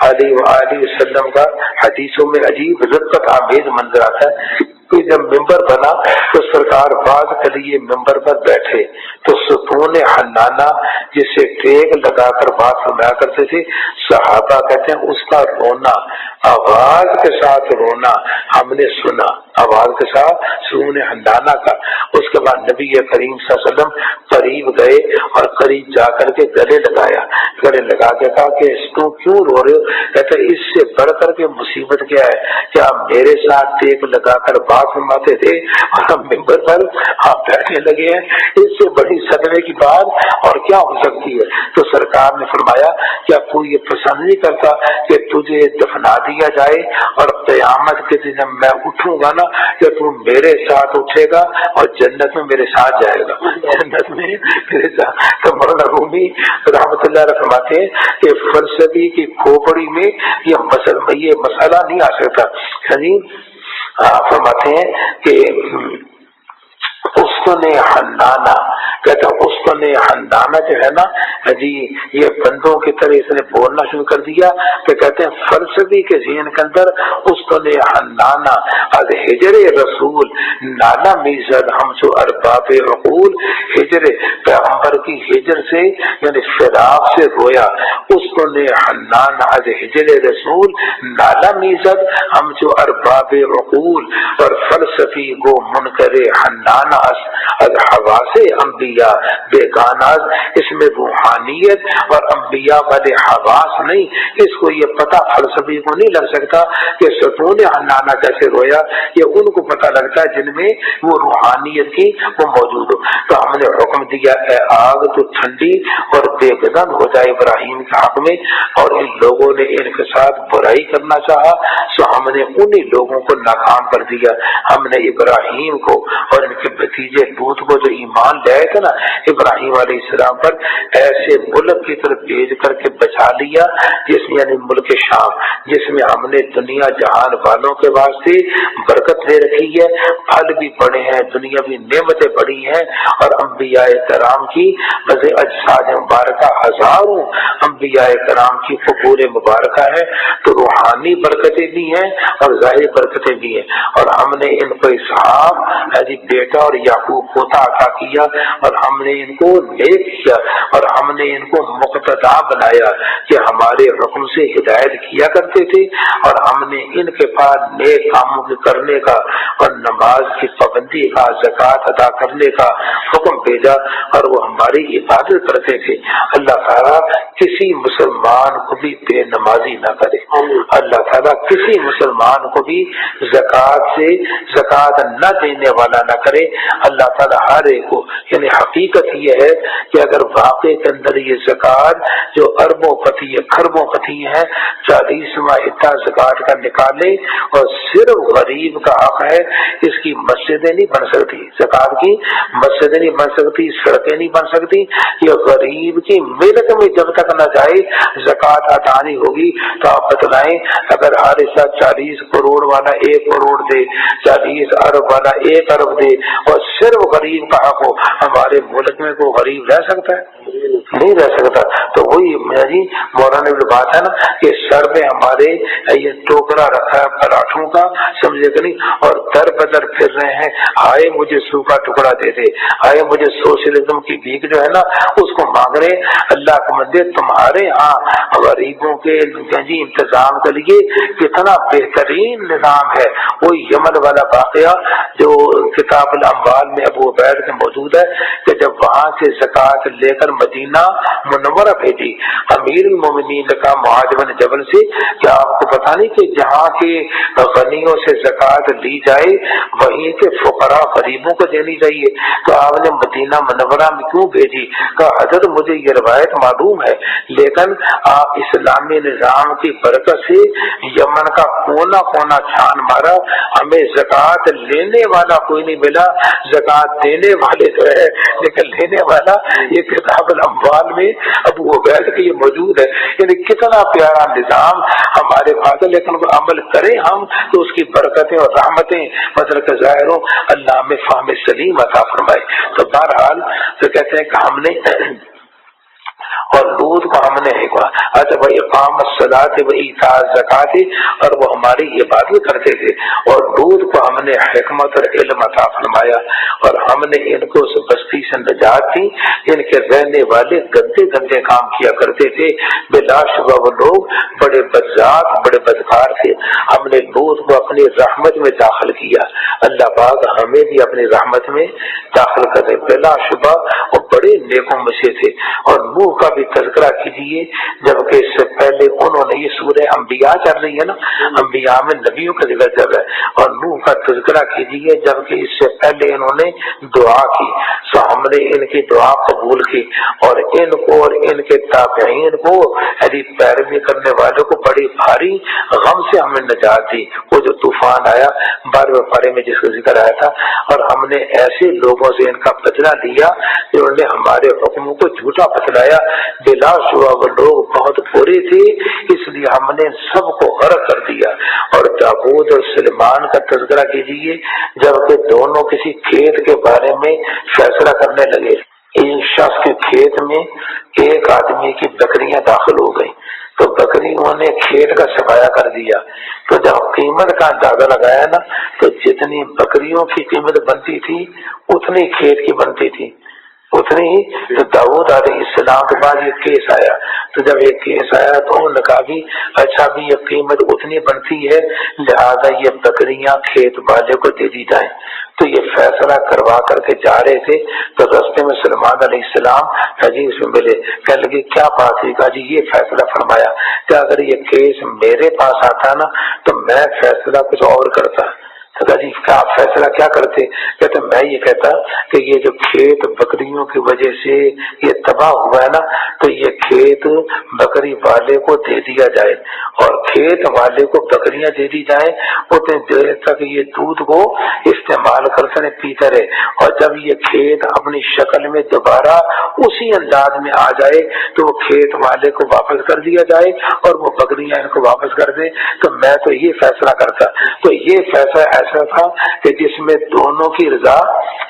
علیہ وآلہ وسلم کا حدیثوں میں عجیب رقت آمیز منظر آتا ہے کہ جب ممبر بنا تو سرکار باز کے لیے ممبر پر بیٹھے تو ستون حنانہ جسے ٹیک لگا کر بات فرمایا کرتے تھے، صحابہ کہتے ہیں اس کا رونا، آواز کے ساتھ رونا ہم نے سنا، آواز کے ساتھ ستون حنانہ کا۔ اس کے بعد نبی کریم صلی اللہ علیہ وسلم قریب گئے اور قریب جا کر کے گلے لگایا، گلے لگا کے کہا کہ تم کیوں رو رہے ہو؟ کہتے اس سے بڑھ کر کے مصیبت کیا ہے، کیا میرے ساتھ ٹیک لگا کر بات فرماتے تھے اور ہم ممبر پر آپ بیٹھنے لگے ہیں، اس سے بڑی صدمے کی بات اور کیا ہو سکتی ہے؟ تو سرکار نے فرمایا کیا کوئی یہ پسند نہیں کرتا کہ تجھے دفنا دیا جائے اور قیامت کے دن جب میں اٹھوں گا نا کہ تو میرے ساتھ اٹھے گا اور جنت میں میرے ساتھ جائے گا، جنت میں میرے ساتھ۔ تو مولانا رومی رحمۃ اللہ علیہ فرماتے ہیں کہ فلسفی کی کھوپڑی میں یہ مسئلہ نہیں آ سکتا۔ فرماتے ہیں کہ اسکن حنانہ، کہتا اسکن حنانہ جو ہے نا جی، یہ بندوں کی طرح اس نے بولنا شروع کر دیا کہ کہتے ہیں فلسفی کے ذہن کے اندر اسکن حنانہ از ہجر رسول نانا میزد ہم سو ارباب عقول، ہجر پیغمبر کی ہجر سے یعنی فراق سے رویا، اسکن حنانہ از ہجر رسول نالا میزد ہم سو ارباب عقول، اور فلسفی گو منکر حنانہ از حواس انبیاء بیگانہ، اس میں روحانیت اور انبیاء والے حواس نہیں۔ اس کو یہ پتہ فلسفی کو نہیں لگ سکتا کہ ستون حنانہ کیسے رویا، یہ ان کو پتہ لگتا ہے جن میں وہ روحانیت کی وہ موجود ہو۔ تو ہم نے حکم دیا اے آگ تو ٹھنڈی اور بے گزن ہو جائے ابراہیم کے حق میں، اور ان لوگوں نے ان کے ساتھ برائی کرنا چاہا سو ہم نے انہی لوگوں کو ناکام کر دیا۔ ہم نے ابراہیم کو اور ان کے بھتیجے لوط کو جو ایمان لائے تھے نا ابراہیم علیہ السلام پر، ایسے ملک کی طرف بھیج کر کے بچا لیا جس میں یعنی ملک شام، جس میں ہم نے دنیا جہان والوں کے واسطے برکت دے رکھی ہے، پھل بھی بڑے ہیں، دنیا بھی نعمتیں بڑی ہیں، اور انبیاء کرام کی وضع اجساد مبارکہ ہزاروں انبیاء کرام کی قبور مبارکہ ہے۔ تو روحانی برکتیں بھی ہیں اور ظاہری برکتیں بھی ہیں، اور ہم نے ان کو اسحاق بیٹا اور یعقوب پوتا عطا کیا، اور ہم نے ان کو نیک کیا، اور ہم نے ان کو مقتدا بنایا کہ ہمارے حکم سے ہدایت کیا کرتے تھے، اور ہم نے ان کے پاس نیک کاموں کے کرنے کا اور نماز کی پابندی کا، زکوٰۃ ادا کرنے کا حکم بھیجا، اور وہ ہماری عبادت کرتے تھے۔ اللہ تعالیٰ کسی مسلمان کو بھی بے نمازی نہ کرے، اللہ تعالیٰ کسی مسلمان کو بھی زکوٰۃ نہ دینے والا نہ کرے۔ اللہ تعالیٰ ہر ایک کو، یعنی حقیقت یہ ہے کہ اگر واقع کے اندر یہ زکوٰۃ جو اربوں پتی ہے، خربوں پتی ہے، 40واں حصہ زکوٰۃ کا نکالے، اور صرف غریب کا حق ہے، اس کی مسجدیں نہیں بن سکتی، زکوٰۃ کی مسجدیں نہیں بن سکتی، سڑکیں نہیں بن سکتی، یہ غریب کی ملک میں جب تک نہ جائے زکوٰۃ ادا نہیں ہوگی۔ تو آپ بتلائیں اگر ہر حصہ 40 کروڑ والا 1 کروڑ دے، 40 ارب والا 1 ارب دے، اور صرف غریب کا حق ہو، ہمارے ملک میں کوئی غریب رہ سکتا ہے؟ نہیں رہ سکتا۔ تو وہی جی مولانا کی بات ہے نا کہ سر پہ ہمارے یہ ٹوکرا رکھا ہے پراٹھوں کا، سمجھے کہ نہیں، اور در بدر پھر رہے ہیں، ہائے مجھے سوکھا ٹکڑا دے دے، ہائے مجھے سوشلزم کی بھیک جو ہے نا اس کو مانگ رہے۔ اللہ کے بندے تمہارے ہاں غریبوں کے جی انتظام کے لیے کتنا بہترین نظام ہے۔ وہ یمن والا واقعہ جو کتاب الاموال میں ابو عبید کے موجود ہے کہ جب وہاں سے زکوٰۃ لے کر مدینہ منورہ بھیجی، امیر المومنین نے کہا معاذ بن جبل سے کہ آپ کو پتہ نہیں کہ جہاں کے غنیوں سے زکوٰۃ لی جائے وہیں کے فقراء غریبوں کو دینی چاہیے، تو آپ نے مدینہ منورہ میں کیوں بھیجی؟ کہا حضرت مجھے یہ روایت معلوم ہے، لیکن اسلامی نظام کی برکت سے یمن کا کونا کونا چھان مارا، ہمیں زکوٰۃ لینے والا کوئی نہیں ملا، زکوٰۃ دینے والے تو ہے لیکن لینے والا یہ کتاب الاموال میں ابو عبید کے یہ موجود ہے۔ یعنی کتنا پیارا نظام ہمارے پاس ہے، لیکن وہ عمل کریں ہم تو اس کی برکتیں اور رحمتیں مطلب کہ ظاہر ہو، اللہ میں فہم سلیم عطا فرمائے۔ تو بہرحال تو کہتے ہیں کہ ہم نے اور لوط کو ہم نے اقام الصلاۃ و ایتاء الزکوٰۃ، اور وہ ہماری عبادت کرتے تھے، اور لوط کو ہم نے حکمت اور علم عطا فرمایا، اور ہم نے ان کو اس بستی سے نجات دی جن کے رہنے والے گندے گندے کام کیا کرتے تھے، بلا شبہ وہ لوگ بڑے بدذات بڑے بدکار تھے۔ ہم نے لوط کو اپنی رحمت میں داخل کیا، اللہ پاک ہمیں بھی اپنی رحمت میں داخل کرے، بلا شبہ وہ بڑے نیکوں میں سے تھے۔ اور نوح کا بھی تذکرہ کیجیے، جبکہ اس سے پہلے انہوں نے یہ سورہ انبیاء چل رہی ہے نا، انبیاء میں نبیوں کا ذکر چل رہا ہے، اور نوح کا تذکرہ کیجیے جبکہ اس سے پہلے انہوں نے دعا کی، سو ہم نے ان کی دعا قبول کی، اور ان کو اور ان کے تابعین کو یعنی پیروی کرنے والوں کو بڑی بھاری غم سے ہمیں نجات دی۔ وہ جو طوفان آیا 12ویں پارے میں جس کا ذکر آیا تھا، اور ہم نے ایسے لوگوں سے ان کا بدلہ لیا جنہوں نے ہمارے حکموں کو جھوٹا بتلایا، بلا شبہ وہ لوگ بہت برے تھے، اس لیے ہم نے سب کو غرق کر دیا۔ اور داؤد اور سلیمان کا تذکرہ کیجیے، جبکہ دونوں کسی کھیت کے بارے میں فیصلہ کرنے لگے، ایک شخص کے کھیت میں ایک آدمی کی بکریاں داخل ہو گئی، تو بکریوں نے کھیت کا صفایا کر دیا، تو جب قیمت کا اندازہ لگایا نا تو جتنی بکریوں کی قیمت بنتی تھی اتنی کھیت کی بنتی تھی، اتنی ہی۔ تو داؤد علیہ السلام کے بعد یہ کیس آیا، تو جب یہ کیس آیا تو انہوں نے کہا بھی اچھا بھی یہ قیمت اتنی بنتی ہے لہذا یہ بکریاں کھیت والے کو دے دی جائیں۔ تو یہ فیصلہ کروا کر کے جا رہے تھے، تو رستے میں سلمان علیہ السلام جی اس میں ملے، کہنے لگے کیا بات ہے؟ کہا جی یہ فیصلہ فرمایا کہ اگر یہ کیس میرے پاس آتا نا تو میں فیصلہ کچھ اور کرتا۔ جی آپ فیصلہ کیا کرتے؟ کہتے میں یہ کہتا کہ یہ جو کھیت بکریوں کی وجہ سے یہ تباہ ہوا ہے نا تو یہ کھیت بکری والے کو دے دیا جائے، اور کھیت والے کو بکریاں دے دی جائیں، اتنے دیر تک یہ دودھ کو استعمال کرتے رہے پیتے رہے، اور جب یہ کھیت اپنی شکل میں دوبارہ اسی انداز میں آ جائے تو وہ کھیت والے کو واپس کر دیا جائے اور وہ بکریاں ان کو واپس کر دے۔ تو میں تو یہ فیصلہ کرتا۔ تو یہ فیصلہ ایسا تھا کہ جس میں دونوں کی رضا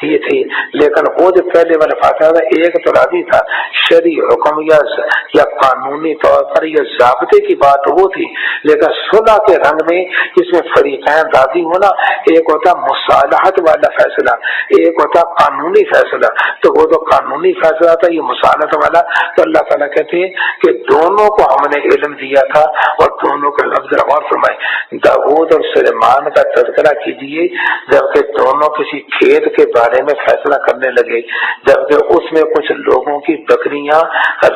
یہ تھی، لیکن وہ جو پہلے والا فیصلہ تھا ایک تو راضی تھا، شرعی حکم یا قانونی طور پر یا ضابطے کی بات وہ تھی، لیکن صلح کے رنگ میں جس میں فریقین راضی ہونا، ایک ہوتا مصالحت والا فیصلہ، ایک ہوتا قانونی فیصلہ۔ تو وہ جو قانونی فیصلہ تھا یہ مصالحت والا، تو اللہ تعالیٰ کہتے ہیں کہ دونوں کو ہم نے علم دیا تھا اور دونوں کو لفظ غور فرمائے۔ داؤد اور سلیمان کا تذکرہ کیجیے، جبکہ دونوں کسی کھیت کے بارے بارے میں فیصلہ کرنے لگے، جبکہ اس میں کچھ لوگوں کی بکریاں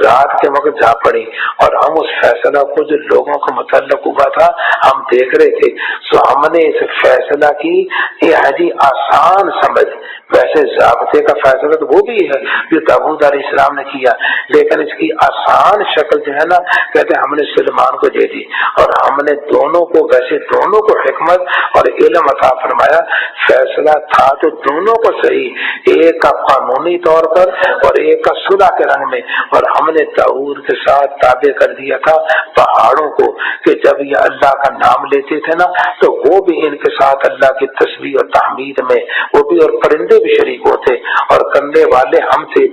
رات کے وقت جا پڑی اور ہم اس فیصلہ کو جو لوگوں کو متعلق ہوا تھا ہم دیکھ رہے تھے، سو ہم نے اس فیصلہ کی یہ آسان سمجھ، ویسے ضابطے کا فیصلہ تو وہ بھی ہے جو داؤد علیہ السلام نے کیا، لیکن اس کی آسان شکل جو ہے نا، کہتے ہم نے سلیمان کو دے دی اور ہم نے دونوں کو، ویسے دونوں کو حکمت اور علم عطا فرمایا، فیصلہ تھا تو دونوں کو صحیح، ایک کا قانونی طور پر اور ایک کا صلح کے رنگ میں، اور ہم نے داؤد کے ساتھ تابع کر دیا تھا پہاڑوں کو کہ جب یہ اللہ کا نام لیتے تھے نا تو وہ بھی ان کے ساتھ اللہ کی تسبیح اور تحمید میں وہ بھی، اور پرندے بھی شریک ہوتے اور کرنے والے ہم تھے۔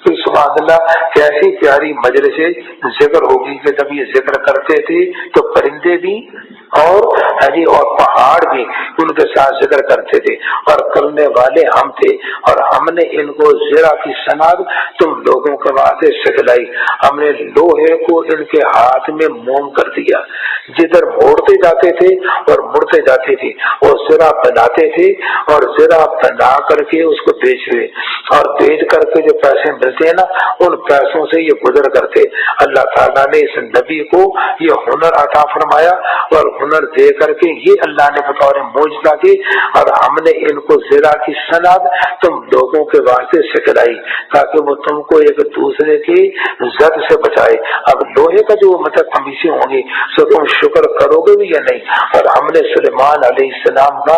سبحان اللہ، کیسی پیاری مجلس ذکر ہوگی کہ جب یہ ذکر کرتے تھے تو پرندے بھی اور پہاڑ بھی ان کے ساتھ ذکر کرتے تھے، اور کرنے والے ہم تھے، اور ہم نے ان کو زرا کی سند تم لوگوں کے واسطے سکھلائی، ہم نے لوہے کو ان کے ہاتھ میں موم کر دیا، جدھر موڑتے جاتے تھے اور مڑتے جاتے تھے، وہ زرا بناتے تھے اور زرا بنا کر کے اس کو بیچ رہے، اور بیچ کر کے جو پیسے ملتے ہیں نا ان پیسوں سے یہ گزر کرتے۔ اللہ تعالیٰ نے اس نبی کو یہ ہنر عطا فرمایا، اور ہنر دے کر کے یہ اللہ نے بطور معجزہ کی، اور ہم نے ان کو زرا کی سند تم لوگوں کے واسطے سکھلائی تاکہ وہ تم کو ایک دوسرے کی زد سے بچائے۔ اب لوہے کا جو خمیسیں ہوں گی سو تم شکر کرو گے بھی یا نہیں۔ اور ہم نے سلیمان علیہ السلام کا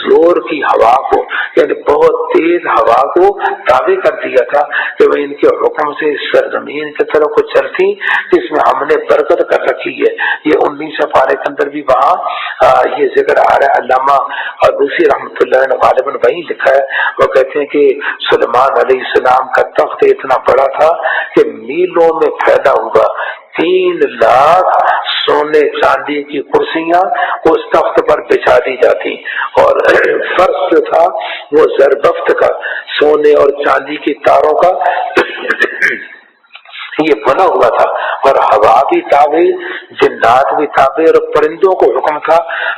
زور کی ہوا کو، یعنی بہت تیز ہوا کو تابع کر دیا تھا کہ وہ ان کے حکم سے سرزمین کی طرف کو چلتی جس میں ہم نے برکت کر رکھی ہے۔ یہ 19 پارے کے اندر بھی وہاں یہ ذکر آ رہا ہے۔ علامہ اور دوسری رحمۃ اللہ نے غالباً وہی لکھا ہے، وہ کہتے ہیں کہ سلیمان علیہ السلام کا تخت اتنا بڑا تھا کہ میلوں میں پھیلا ہوا 3 لاکھ سونے چاندی کی کرسیاں اس تخت پر بچھا دی جاتی، اور فرش جو تھا وہ زربفت کا، سونے اور چاندی کی تاروں کا یہ بنا ہوا تھا، اور ہوا بھی تابع، جنات بھی تابع، اور پرندوں کو حکم تھا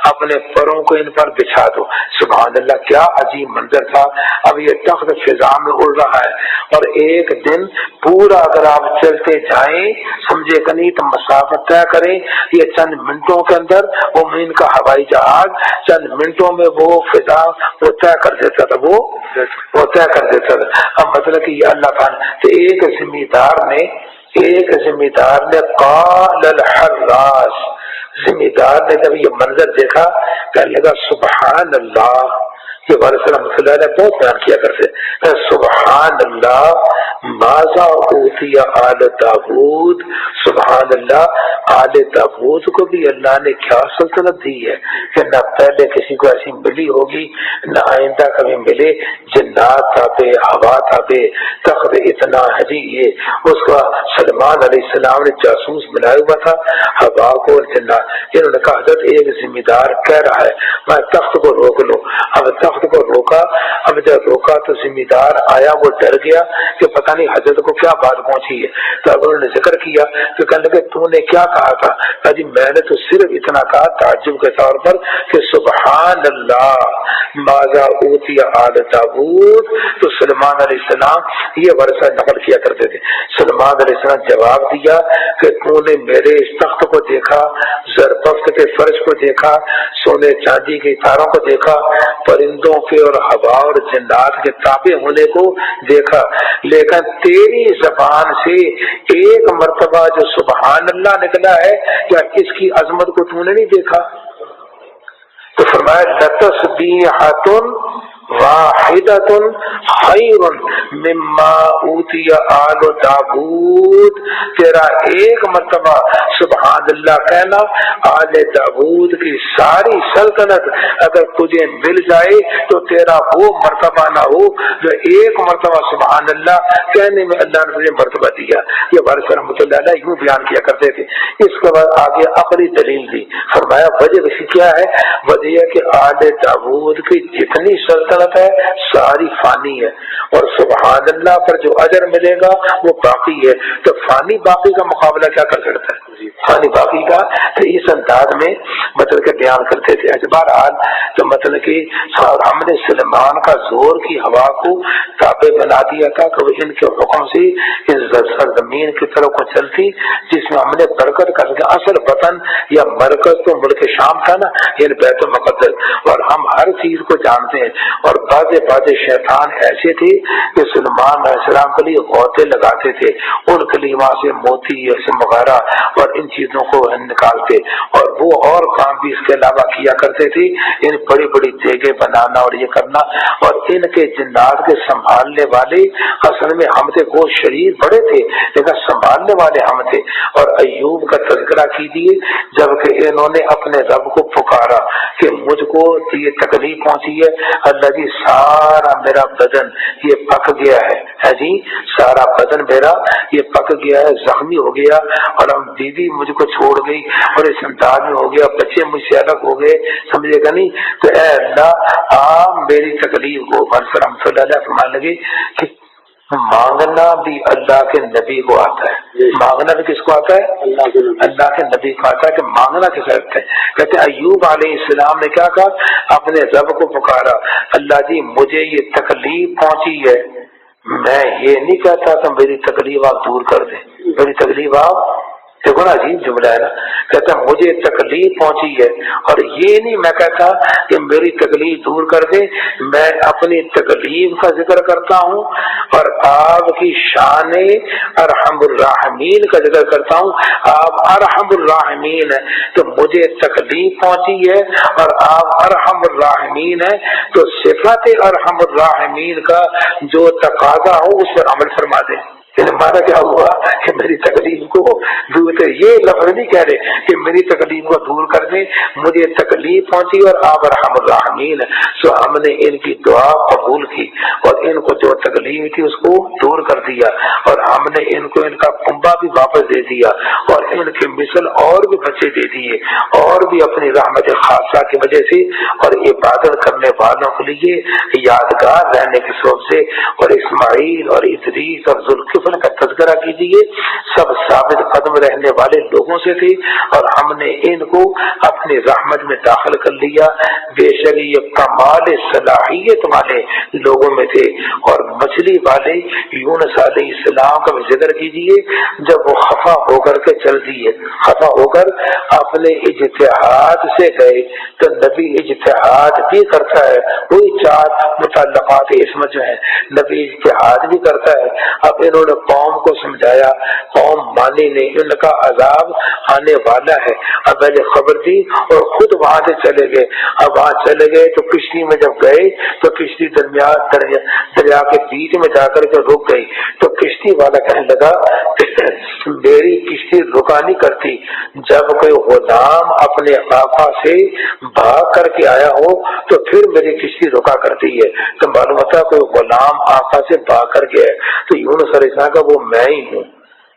اپنے پروں کو ان پر بچھا دو۔ سبحان اللہ، کیا عجیب منظر تھا۔ اب یہ تخت فضا میں اڑ رہا ہے، اور ایک دن پورا اگر آپ چلتے جائیں سمجھے کہ نہیں تو مسافت طے کریں، یہ چند منٹوں کے اندر وہ ان کا ہوائی جہاز چند منٹوں میں وہ فضا وہ طے کر دیتا تھا، وہ طے کر دیتا تھا۔ اب مطلب کہ یہ اللہ تعالیٰ تو ایک ذمہ دار نے قال الحراس، ذمہ دار نے جب یہ منظر دیکھا کہنے لگا سبحان اللہ، یہ وارث رحمۃ اللہ علیہ بہت بیان کیا کرتے ہیں، سبحان اللہ ماذا اوتی آل داود، سبحان اللہ آل داود کو بھی اللہ نے کیا سلطنت دی ہے کہ نہ پہلے کسی کو ایسی ملی ہوگی نہ آئندہ کبھی ملے، جنات تابع، ہوا تابع، تخت اتنا ہے یہ اس کا سلیمان علیہ السلام نے جاسوس بنایا ہوا تھا ہوا کو اور جنات۔ انہوں نے کہا حضرت ایک ذمہ دار کہہ رہا ہے میں تخت کو روک لوں، اب تخت کو روکا، اب جب روکا تو ذمہ دار آیا، وہ ڈر گیا کہ پتہ نہیں حضرت کو کیا بات پہنچی ہے، تو اب انہوں نے ذکر کیا کہ کہنے لگے تو نے کیا کہا تھا؟ کہا جی میں نے تو صرف اتنا کہا تعجب کے طور پر کہ سبحان اللہ ماذا اوتی آل داود۔ تو سلیمان علیہ السلام یہ ورثہ نقل کیا کرتے تھے، سلیمان علیہ السلام جواب دیا کہ تو نے میرے اس تخت کو دیکھا، زربفت کے فرش کو دیکھا، سونے چاندی کے تاروں کو دیکھا، پرندوں کے اور ہوا اور جنات کے تابع ہونے کو دیکھا، لیکن تیری زبان سے ایک مرتبہ جو سبحان اللہ نکلا ہے کیا اس کی عظمت کو تو نے نہیں دیکھا؟ تو فرمایا لتسبیحۃ واحدۃ خیر مما اوتی آل داود، تیرا ایک مرتبہ سبحان اللہ کہنا آل داود کی ساری سلطنت اگر تجھے مل جائے تو تیرا وہ مرتبہ نہ ہو جو ایک مرتبہ سبحان اللہ کہنے میں اللہ نے تجھے مرتبہ دیا۔ یہ وارث رحمۃ اللہ علیہ یوں بیان کیا کرتے تھے۔ اس کے بعد آگے عقلی دلیل دی، فرمایا وجہ اس کی کیا ہے؟ وجہ ہے کہ آل داود کی جتنی سلطنت ہے ساری فانی ہے، اور سبحان اللہ پر جو اجر ملے گا وہ باقی ہے، تو فانی باقی کا مقابلہ کیا کر سکتا ہے؟ پانی باقی کا تو اس انداز میں مطلب کہ بیان کرتے تھے. بہرحال تو مطلب کہ ہم نے سلیمان کا زور کی ہوا کو تابع بنا دیا تھا کہ وہ ان کے حکم سے اس سرزمین کی طرف کو چلتی جس میں ہم نے برکت کر کے اصل وطن یا مرکز تو ملک شام تھا نا، یعنی بیت المقدس، اور ہم ہر چیز کو جانتے ہیں. اور بعض شیطان ایسے تھے کہ سلیمان علیہ السلام کے لیے غوطے لگاتے تھے، ان کے لیے وہاں سے موتی ایسے وغیرہ اور ان چیزوں کو نکالتے، اور وہ اور کام بھی اس کے علاوہ کیا کرتے تھے، یعنی بڑی بڑی دیگیں بنانا اور یہ کرنا. اور ان کے جنات کے سنبھالنے والے اصل میں ہم تھے، وہ شریر بڑے تھے لیکن سنبھالنے والے ہم تھے. اور ایوب کا تذکرہ کیجیے جبکہ انہوں نے اپنے رب کو پکارا کہ مجھ کو یہ تکلیف پہنچی ہے، اللہ جی سارا میرا بدن یہ پک گیا ہے جی، سارا بدن میرا یہ پک گیا ہے، زخمی ہو گیا، اور ہم بیوی مجھ کو چھوڑ گئی اور اس انداز میں ہو گیا، بچے مجھ سے الگ ہو گئے، سمجھے گا نہیں. تو اے اللہ آپ میری تکلیف کو رحمۃ اللہ علیہ فرمانے لگے کہ مانگنا بھی اللہ کے نبی کو آتا ہے. مانگنا بھی کس کو آتا ہے؟ اللہ کے نبی کو آتا ہے کہ مانگنا کس آتا ہے. کہتے ہیں ایوب علیہ السلام نے کیا کہا؟ اپنے رب کو پکارا، اللہ جی مجھے یہ تکلیف پہنچی ہے، میں یہ نہیں کہتا کہ میری تکلیف آپ دور کر دیں، میری تکلیف آپ دیکھو نا عجیب جملہ ہے نا. کہتا مجھے تکلیف پہنچی ہے اور یہ نہیں میں کہتا کہ میری تکلیف دور کر دے، میں اپنی تکلیف کا ذکر کرتا ہوں اور آپ کی شان ارحم الراحمین کا ذکر کرتا ہوں. آپ ارحم الراحمین ہے تو مجھے تکلیف پہنچی ہے، اور آپ ارحم الراحمین ہے تو صفت ارحم الراحمین کا جو تقاضا ہو اس پر عمل فرما دیں. ہمارا کیا ہوا کہ میری تکلیف کو دور کر، یہ لفظ نہیں کہہ رہے کہ میری تکلیف کو دور کر دیں، مجھے تکلیف پہنچی اور آپ ارحم الراحمین. سو ہم نے ان کی دعا قبول کی اور ان کو جو تکلیف تھی اس کو دور کر دیا، اور ہم نے ان کو ان کا کنبہ بھی واپس دے دیا، اور ان کے مثل اور بھی بچے دے دیے، اور بھی اپنی رحمت خاصہ کی وجہ سے اور عبادت کرنے والوں کے لیے یادگار رہنے کے سبب سے. اور اسماعیل اور ادریس اور ذوالکفل کا تذکرہ کیجیے، سب ثابت قدم رہنے والے لوگوں سے تھے اور ہم نے ان کو اپنی رحمت میں داخل کر لیا. بے شک یہ کمال صلاحیت والے لوگوں میں تھے. اور مچھلی والے یونس علیہ السلام کا بھی ذکر کیجیے، جب وہ خفا ہو کر کے چل دیے، خفا ہو کر اپنے اجتہاد سے گئے، تو نبی اجتہاد بھی کرتا ہے، وہی 4 متعلقات اسم جو ہے نبی اجتہاد بھی کرتا ہے. اب انہوں نے قوم کو سمجھایا، قوم مانی نہیں، ان کا عذاب آنے والا ہے. اب میں نے خبر دی اور خود وہاں سے چلے گئے. اب وہاں چلے گئے تو کشتی میں جب گئے تو کشتی دریا کے بیچ میں جا کر کے رک گئی. تو کشتی والا کہنے لگا میری کشتی رکا نہیں کرتی، جب کوئی غلام اپنے آقا سے بھاگ کر کے آیا ہو تو پھر میری کشتی رکا کرتی ہے. تو معلوم ہوتا کوئی غلام آقا سے بھاگ کر گیا ہے، تو یونس علیہ السلام کا وہ میں ہی ہوں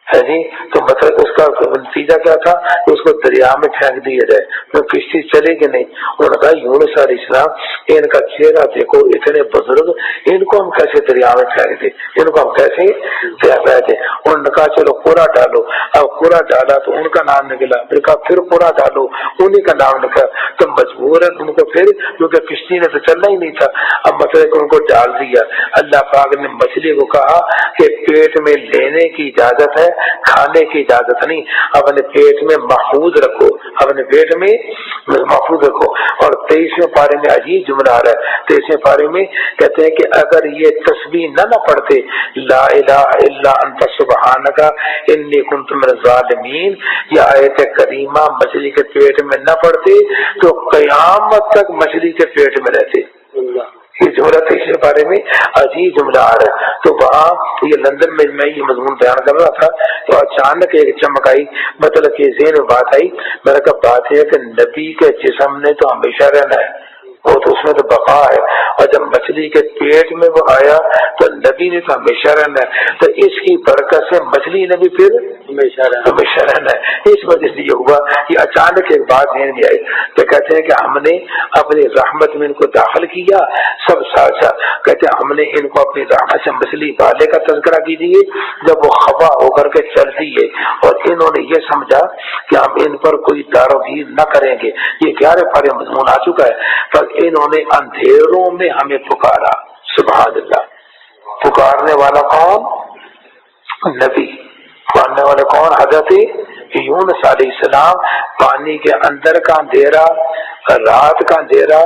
ہے جی. تو مطلب اس کا نتیجہ کیا تھا کہ اس کو دریا میں پھینک دیا جائے، تو کشتی چلے گی نہیں. انہوں نے کہا یونس علیہ السلام ان کا چہرہ دیکھو، اتنے بزرگ، ان کو ہم کیسے دریا میں پھینک دیں، ان کو ہم کیسے دریا میں دیں. انہوں نے کہا چلو قرا ڈالو. اب قرا ڈالا تو ان کا نام نکلا، پھر کہا پھر قرا ڈالو، انہیں کا نام نکلا. تو مجبور ہے ان کو پھر، کیونکہ کشتی نے تو چلنا ہی نہیں تھا، اب مطلب ان کو ڈال دیا. اللہ پاک نے مچھلی کو کہا کہ پیٹ میں لینے کی اجازت ہے، کھانے کی اجازت نہیں، اپنے پیٹ میں محفوظ رکھو، اپنے پیٹ میں محفوظ رکھو. اور 23ویں پارے میں عجیب جملہ آ رہا ہے. 23ویں پارے میں کہتے ہیں کہ اگر یہ تسبیح نہ پڑھتے لا الہ الا انت سبحانک انی کنت من الظالمین، یہ آیت کریمہ مچھلی کے پیٹ میں نہ پڑھتے تو قیامت تک مچھلی کے پیٹ میں رہتے. یہ جملہ 23ویں بارے میں عجیب جملہ آ رہا ہے. تو وہاں یہ لندن میں یہ مضمون بیان کر رہا تھا تو اچانک ایک چمک آئی، مطلب کہ ذہن میں بات آئی. میں نے کہا بات ہے کہ نبی کے جسم نے تو ہمیشہ رہنا ہے، وہ تو اس میں تو بقا ہے. اور جب مچھلی کے پیٹ میں وہ آیا تو نبی نبی نے تو ہمیشہ رہنا ہے، تو اس کی برکت سے مچھلی نے بھی پھر ہمیشہ رہنا ہے۔ اس وجہ سے یہ ہوا کہ اچانک ایک بات ذہن میں آئی، تو کہتے ہیں کہ ہم نے اپنی رحمت میں ان کو داخل کیا، سب ساتھ ساتھ کہتے ہیں ہم نے ان کو اپنی رحمت سے مچھلی والے کا تذکرہ کیجیے جب وہ خفا ہو کر کے چلتی ہے، اور انہوں نے یہ سمجھا کہ ہم ان پر کوئی دار و گیر نہ کریں گے، یہ 11 پارے مضمون آ چکا ہے، پر انہوں نے اندھیروں میں ہمیں پکارا۔ سبحان اللہ، پکارنے والا کون؟ نبی۔ پکارنے والے کون؟ حضرت یونس علیہ السلام۔ پانی کے اندر کا اندھیرا، رات کا اندھیرا،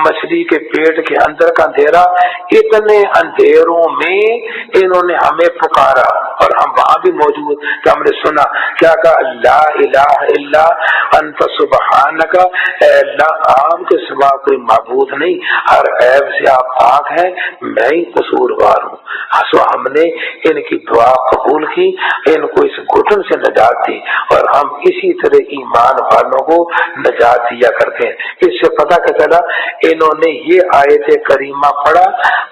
مچھلی کے پیٹ کے اندر کا اندھیرا، اتنے اندھیروں میں انہوں نے ہمیں پکارا، اور ہم وہاں بھی موجود کہ ہم نے سنا کیا کہا؟ لا الہ الا انت سبحانک، اے اللہ آپ کے سوا کوئی معبود نہیں، ہر عیب سے آپ پاک ہیں، میں ہی قصوروار ہوں۔ سو ہم نے ان کی دعا قبول کی، ان کو اس گھٹن سے نجات دی، اور ہم اسی طرح ایمان والوں کو نجات دیا کرتے ہیں۔ اس سے پتہ کیا چلا، انہوں نے یہ آیت کریمہ پڑھا،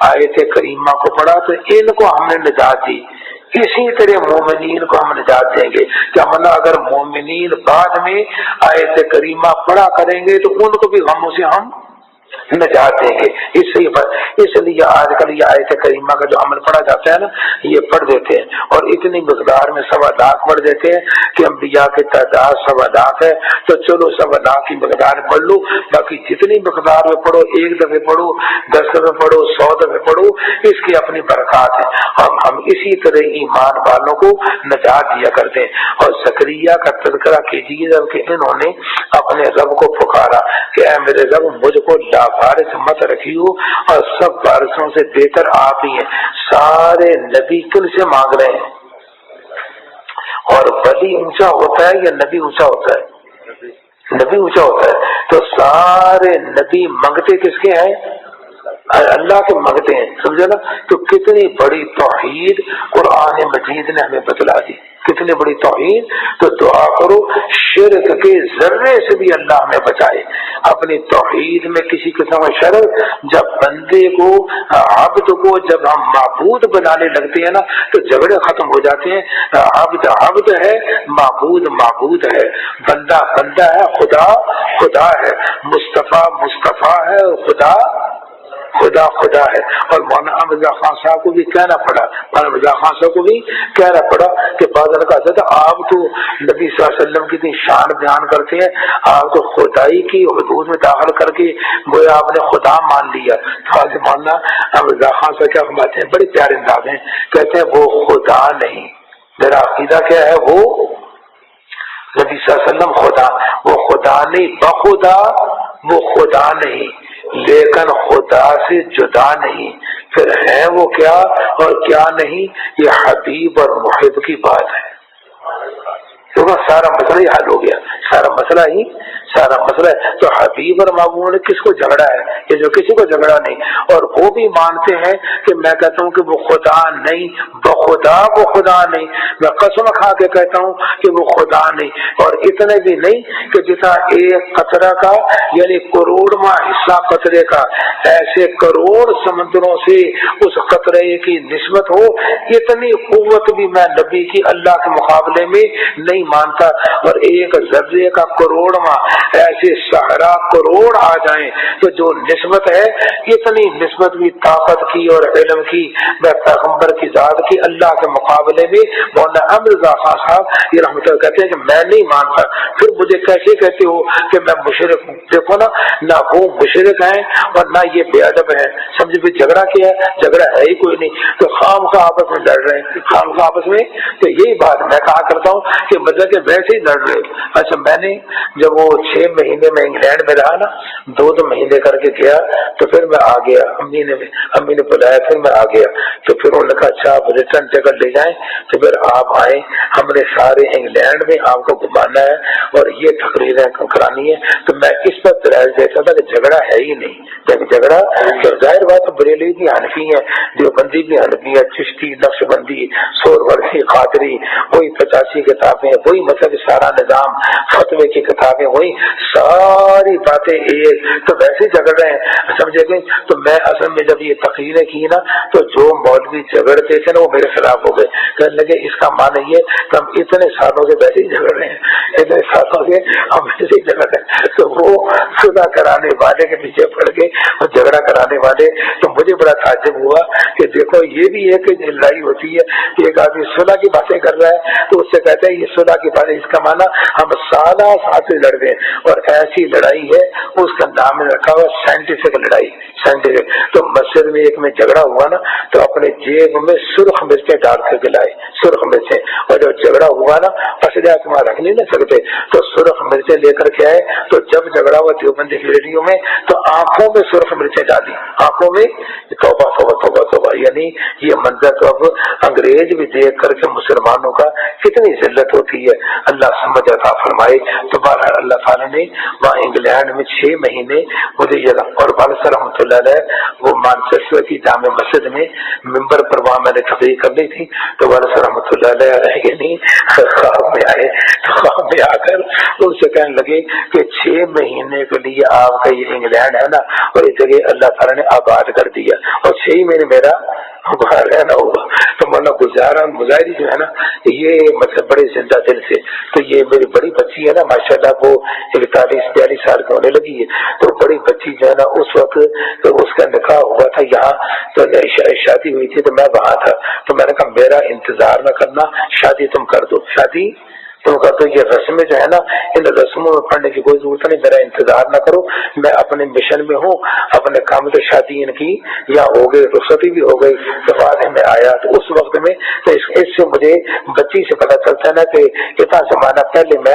آیت کریمہ کو پڑھا تو ان کو ہم نے نجات دی، اسی طرح مومنین کو ہم نجات دیں گے۔ کیا مطلب اگر مومنین بعد میں آیت کریمہ پڑھا کریں گے تو ان کو بھی غموں سے ہم نجات دیں گے۔ اس لیے آج کل یہ آیت کریمہ کا جو عمل پڑھا جاتا ہے نا، یہ پڑھ دیتے ہیں، اور اتنی مقدار میں 1.25 لاکھ پڑھ دیتے ہیں کہ انبیاء کی تعداد 1.25 لاکھ ہے، تو چلو 1.25 لاکھ کی مقدار پڑھ لو، باقی جتنی مقدار میں پڑھو، 1 دفعہ پڑھو، 10 دفعہ پڑھو، 100 دفعہ پڑھو، اس کی اپنی برکات ہے۔ ہم اسی طرح ایمان والوں کو نجات دیا کرتے ہیں۔ اور زکریا کا تذکرہ کیجیے جب کہ انہوں نے اپنے رب کو پکارا کہ اے میرے رب مجھ کو لاوارث مت رکھیو، اور سب وارثوں سے بہتر آپ ہی ہیں۔ سارے نبی کن سے مانگ رہے ہیں؟ اور ولی اونچا ہوتا ہے یا نبی اونچا ہوتا ہے؟ نبی اونچا ہوتا ہے۔ تو سارے نبی منگتے کس کے ہیں؟ اللہ کے منگتے ہیں، سمجھے نا؟ تو کتنی بڑی توحید قرآن مجید نے ہمیں بتلا دی، کتنی بڑی توحید۔ تو دعا کرو شرک کے ذرے سے بھی اللہ ہمیں بچائے۔ اپنی توحید میں کسی قسم کا شرک، جب بندے کو عبد کو جب ہم معبود بنانے لگتے ہیں نا تو جھگڑے ختم ہو جاتے ہیں۔ عبد عبد ہے، معبود معبود ہے، بندہ بندہ ہے، خدا خدا ہے، مصطفیٰ مصطفیٰ ہے، اور خدا خدا خدا ہے۔ اور مولانا احمد رضا خان صاحب کو بھی کہنا پڑا، مولانا رضا خان صاحب کو بھی کہنا پڑا کہ بعض نے کہا تھا آپ تو نبی صلی اللہ علیہ وسلم کی اتنی شان بیان کرتے ہیں، آپ تو خدائی کی حدود میں داخل کر کے گویا آپ نے خدا مان لیا۔ مولانا احمد رضا خان صاحب کیا فرماتے ہیں، بڑے پیارے انداز ہیں، کہتے ہیں وہ خدا نہیں، میرا عقیدہ کیا ہے، وہ نبی صلی اللہ علیہ وسلم خدا، وہ خدا نہیں، بخدا وہ خدا نہیں، لیکن خدا سے جدا نہیں، پھر ہے وہ کیا اور کیا نہیں، یہ حبیب اور محب کی بات ہے۔ کیونکہ سارا مسئلہ ہی حل ہو گیا، سارا مسئلہ ہے۔ تو حبیب اور محبوب نے کس کو جھگڑا ہے؟ یہ جو کسی کو جھگڑا نہیں، اور وہ بھی مانتے ہیں کہ میں کہتا ہوں کہ وہ خدا نہیں، بخدا وہ خدا نہیں، میں قسم کھا کے کہتا ہوں کہ وہ خدا نہیں، اور اتنے بھی نہیں کہ جتنا ایک قطرہ کا یعنی کروڑواں حصہ قطرے کا، ایسے کروڑ سمندروں سے اس قطرے کی نسبت ہو، اتنی قوت بھی میں نبی کی اللہ کے مقابلے میں نہیں مانتا۔ اور ایک ذرے کا کروڑواں ایسے صحرا کروڑ آ جائیں تو جو نسبت ہے، اتنی نسبت بھی طاقت کی اور علم کی میں پیغمبر کی ذات کی اللہ کے مقابلے میں مولانا احمد رضا خان صاحب یہ رحمۃ اللہ کہتے ہیں کہ میں نہیں مانتا۔ پھر مجھے کیسے کہتے ہو کہ میں مشرک ہوں؟ دیکھو نا، نہ وہ مشرک ہیں اور نہ یہ بے ادب ہے۔ سمجھے بھی جھگڑا کیا ہے؟ جھگڑا ہے ہی کوئی نہیں، تو خام خواہ آپس میں لڑ رہے ہیں، خام خواہ آپس میں۔ تو یہی بات میں کہا کرتا ہوں کہ مطلب کہ ویسے ہی لڑ رہے۔ اچھا میں نے جب وہ 6 مہینے میں انگلینڈ میں رہا نا، 2 مہینے کر کے گیا، تو پھر میں آ گیا، امی نے بلایا، پھر میں آ گیا، تو پھر انہوں نے کہا اچھا آپ ریٹرن ٹکٹ لے جائیں، تو پھر آپ آئے، ہم نے سارے انگلینڈ میں آپ کو گھمانا ہے اور یہ تقریریں کرانی ہے۔ تو میں اس پر پرائز دیتا تھا کہ جھگڑا ہے ہی نہیں، جب جھگڑا تو ظاہر ہوا تو بریلوی بھی حنفی ہیں، دیوبندی بھی حنفی ہے، چشتی، نقشبندی، سورورسی، قادری، وہی 85 کتابیں، وہی مطلب سارا نظام، فتوے کی کتابیں، وہی ساری باتیں ایک، تو ویسے جھگڑ رہے ہیں، سمجھے گئے؟ تو میں اصل میں جب یہ تقریریں کی نا تو جو مولوی جھگڑتے تھے نا وہ میرے خلاف ہو گئے، کہنے لگے اس کا معنی یہ کہ ہم اتنے سالوں سے ویسے ہی جھگڑ رہے ہیں، اتنے سالوں سے ہم ویسے ہی جھگڑ رہے ہیں، تو وہ صلح کرانے والے کے پیچھے پڑ گئے اور جھگڑا کرانے والے، تو مجھے بڑا تعجب ہوا کہ دیکھو یہ بھی ایک لڑائی ہوتی ہے کہ ایک آدمی صلح کی باتیں کر رہا ہے تو اس سے کہتے ہیں یہ صلح کی باتیں، اس کا معنی ہم سالہ ساتھ لڑ رہے ہیں، اور ایسی لڑائی ہے اس کا نام رکھا ہوا سائنٹیفک لڑائی، سائنٹیفک۔ تو مسجد میں ایک میں جھگڑا ہوا نا تو اپنے جیب میں سرخ مرچیں ڈال کر کے لائے، سرخ مرچیں، اور جب جھگڑا ہوا نا اسلحہ تمہارا رکھ نہیں سکتے تو سرخ مرچیں لے کر کے آئے، تو جب جھگڑا ہوا دیوبندی کی ریڈیو میں تو آنکھوں میں سرخ مرچیں ڈالی، آنکھوں میں، توبہ توبہ توبہ توبہ، یعنی یہ منظر تو اب انگریز بھی دیکھ کر کے مسلمانوں کا کتنی ذلت ہوتی ہے، اللہ سمجھ عطا فرمائے۔ تو بہرحال اللہ تعالیٰ نے وہاں انگلینڈ میں 6 مہینے مجھے یہ، اور والد رحمۃ اللہ علیہ وہ مانچسٹر کی جامع مسجد میں ممبر پر وہاں میں نے تقریر کر لی تھی، تو والد رحمۃ اللہ علیہ یعنی خواب میں آئے، تو خواب میں آ کر ان سے کہنے لگے کہ 6 مہینے کے لیے آپ کا یہ انگلینڈ ہے نا اور اس جگہ اللہ تعالیٰ نے آباد کر دیا اور 6 مہینے میرا وہاں رہنا ہوگا۔ تو مولانا گلزار مظاہری جو ہے نا یہ مطلب بڑے زندہ دل سے، تو یہ میری بڑی بچی ہے نا ماشاءاللہ وہ 41-42 سال کی ہونے لگی ہے، تو بڑی بچی جو ہے نا اس وقت تو اس کا نکاح ہوا تھا یہاں، تو شادی ہوئی تھی تو میں وہاں تھا، تو میں نے کہا میرا انتظار نہ کرنا، شادی تم کر دو، شادی تم کر دو، یہ رسمیں جو ہے نا ان رسموں میں پڑھنے کی کوئی ضرورت نہیں، میرا انتظار نہ کرو، میں اپنے مشن میں ہوں، اپنے کام تو شادی ان کی یا ہو گئی، رخصتی بھی ہو گئی، تو بعد میں آیا تو اس وقت میں تو اس سے مجھے بچی سے پتہ چلتا ہے نا کہ اتنا زمانہ پہلے میں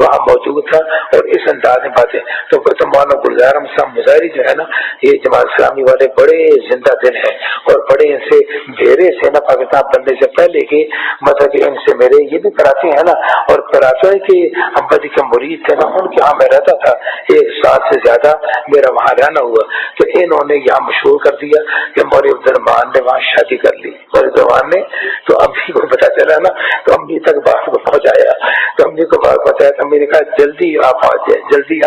وہاں موجود تھا، اور اس انداز میں باتیں، تو مولانا گلزار صاحب مظاہری جو ہے نا یہ جماعت اسلامی والے بڑے زندہ دل ہیں، اور بڑے ان سے میرے سے نا پاکستان بننے سے پہلے کے مطلب کہ ان سے میرے یہ بھی کراتے ہیں نا، اور کراتا ہے کہ ابا جی کا مرید تھے نا ان کے یہاں میں رہتا تھا 1 سال سے زیادہ میرا وہاں رہنا ہوا، تو انہوں نے یہاں مشہور کر دیا کہ مولوی عبدالرحمان نے وہاں شادی کر لی، مولوی عبدالرحمان نے، تو امی کو پتا چلا نا تو امی تک بات کو پہنچایا، تو امی کو بات پہنچایا تو امی نے کہا جلدی آپ آ جائے، جلدی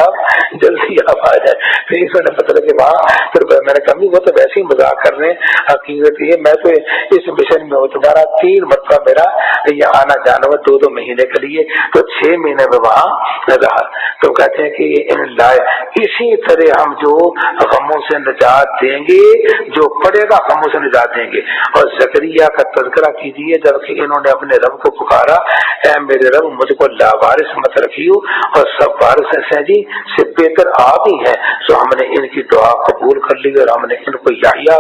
آپ آ جائے، پھر اس نے پتہ لگا وہاں، پھر میں نے کہا امی وہ تو ویسے ہی مذاق کر رہے ہیں، حقیقت یہ میں تو اس مشن میں ہوں، تمہارا 3 مرتبہ میرا یہ آنا جانا ہوا 2 مہینے کے لیے، تو 6 مہینے میں وہاں رہا، تو کہتے ہیں کہ ان لائے اسی طرح ہم جو غموں سے نجات دیں گے، جو پڑے گا غموں سے نجات دیں گے۔ اور زکریا کا تذکرہ کیجیے جبکہ انہوں نے اپنے رب کو پکارا، اے میرے رب مجھ کو لاوارث مت رکھیو، اور سب وارث ہیں جی سے بہتر آپ ہی ہیں، تو ہم نے ان کی دعا قبول کر لی اور ہم نے ان کو یحییٰ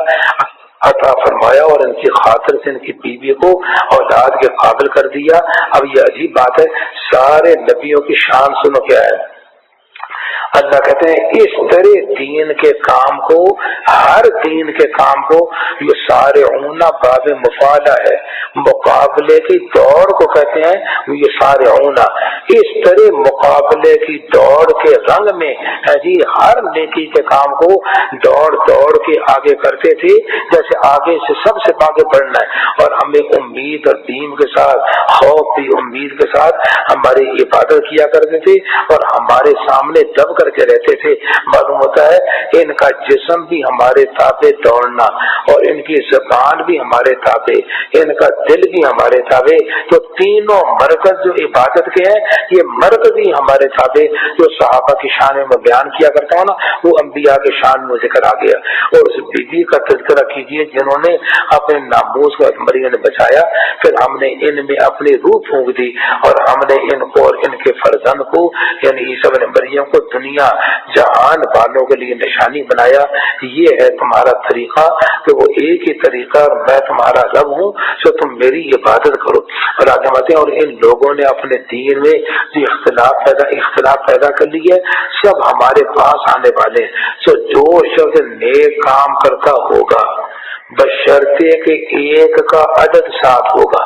عطا فرمایا اور ان کی خاطر سے ان کی بیوی کو اولاد کے قابل کر دیا۔ اب یہ عجیب بات ہے، سارے نبیوں کی شان سنو کیا ہے، اللہ کہتے ہیں اس طرح دین کے کام کو، ہر دین کے کام کو، یہ سارے اونا باب مفالہ ہے، مقابلے کی دوڑ کو کہتے ہیں، یہ سارے اونا اس طرح مقابلے کی دوڑ کے رنگ میں ہے جی، ہر نیکی کے کام کو دوڑ کے آگے کرتے تھے، جیسے آگے سے سب سے آگے بڑھنا ہے، اور ہمیں امید اور دین کے ساتھ، خوف بھی امید کے ساتھ ہماری عبادت کیا کرتے تھے، اور ہمارے سامنے دب کر کے رہتے تھے۔ معلوم ہوتا ہے ان کا جسم بھی ہمارے تابع دوڑنا، اور ان کی زبان بھی ہمارے تابع، ان کا دل بھی ہمارے تابع، تو تینوں مرکز جو عبادت کے ہیں یہ مرکز بھی ہمارے تابع۔ جو صحابہ کی شان میں بیان کیا کرتا ہوں نا وہ انبیاء کے شان میں ذکر آ گیا، اور اس بیوی کا تذکرہ کیجیے جنہوں نے اپنے ناموس کو مریم نے بچایا، پھر ہم نے ان میں اپنی روح پھونک دی، اور ہم نے ان کو اور ان کے فرزند کو یعنی عیسیٰ ابن مریم کو دنیا جہان والوں کے لیے نشانی بنایا۔ یہ ہے تمہارا طریقہ کہ وہ ایک ہی طریقہ، اور میں تمہارا رب ہوں سو تم میری عبادت کرو۔ اور آگے باتیں، اور ان لوگوں نے اپنے دین میں جو اختلاف پیدا کر لی ہے سب ہمارے پاس آنے والے ہیں، سو جو شخص نیک کام کرتا ہوگا بشرطے کہ ایک کا عدد 7 ہوگا،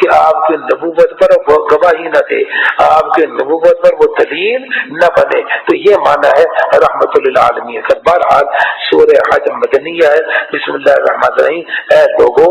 کہ آپ کی نبوت پر وہ گواہی نہ دے، آپ کے نبوت پر وہ دلیل نہ بنے۔ تو یہ معنی ہے رحمت للعالمین کا۔ بہرحال سورہ حج مدنیہ ہے۔ بسم اللہ الرحمن الرحیم۔ اے لوگوں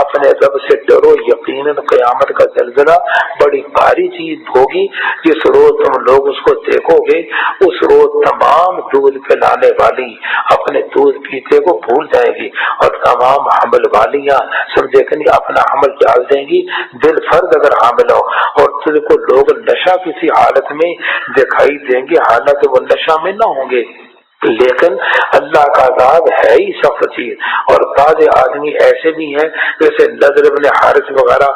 اپنے رب سے ڈرو، یقیناً قیامت کا زلزلہ بڑی بھاری چیز ہوگی، جس روز تم لوگ اس کو دیکھو گے، اس روز تمام دودھ پلانے والی اپنے دودھ پیتے کو بھول جائے گی، اور تمام حمل والیاں سمجھے کہ نہیں اپنا حمل ڈال دیں گی، دل فرد اگر حامل ہو، اور تجھ کو لوگ نشہ کسی حالت میں دکھائی دیں گے حالانکہ وہ نشہ میں نہ ہوں گے، لیکن اللہ کا عذاب ہے ہی سخت چیز۔ اور بعض آدمی ایسے بھی ہیں جیسے نضر بن حارث وغیرہ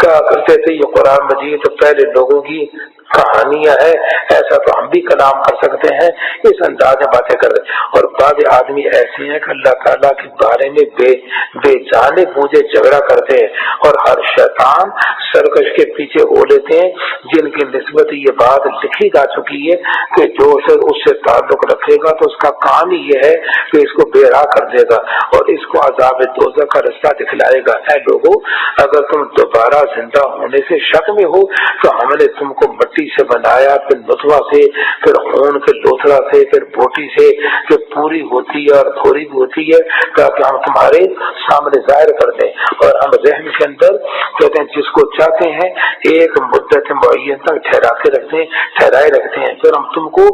کہا کرتے تھے یہ قرآن مجید تو پہلے لوگوں کی کہانیاں ہیں، ایسا تو ہم بھی کلام کر سکتے ہیں، اس انداز میں باتیں کر رہے۔ اور بعض آدمی ایسے ہیں کہ اللہ تعالیٰ کے بارے میں بے جانے بوجھے جھگڑا کرتے ہیں، اور ہر شیطان سرکش کے پیچھے ہو لیتے ہیں، جن کی نسبت یہ بات لکھی جا چکی ہے کہ جو شخص اس سے تعلق رکھے گا تو اس کا کام ہی یہ ہے کہ اس کو بے راہ کر دے گا اور اس کو عذاب دوزخ کا رستہ دکھلائے گا۔ اے لوگوں اگر تم دوبارہ زندہ ہونے سے شک میں ہو تو ہم نے تم کو مٹی سے بنایا، پھر نطفہ سے، پھر خون کے لوتھڑا سے، پھر بوٹی سے، جو پوری ہوتی ہے اور تھوڑی بھی ہوتی ہے، تاکہ ہم تمہارے سامنے ظاہر کر دیں، اور ہم رحم کے اندر کہتے ہیں جس کو چاہتے ہیں ایک مدت معین تک ٹھہرائے رکھتے ہیں، پھر ہم تم کو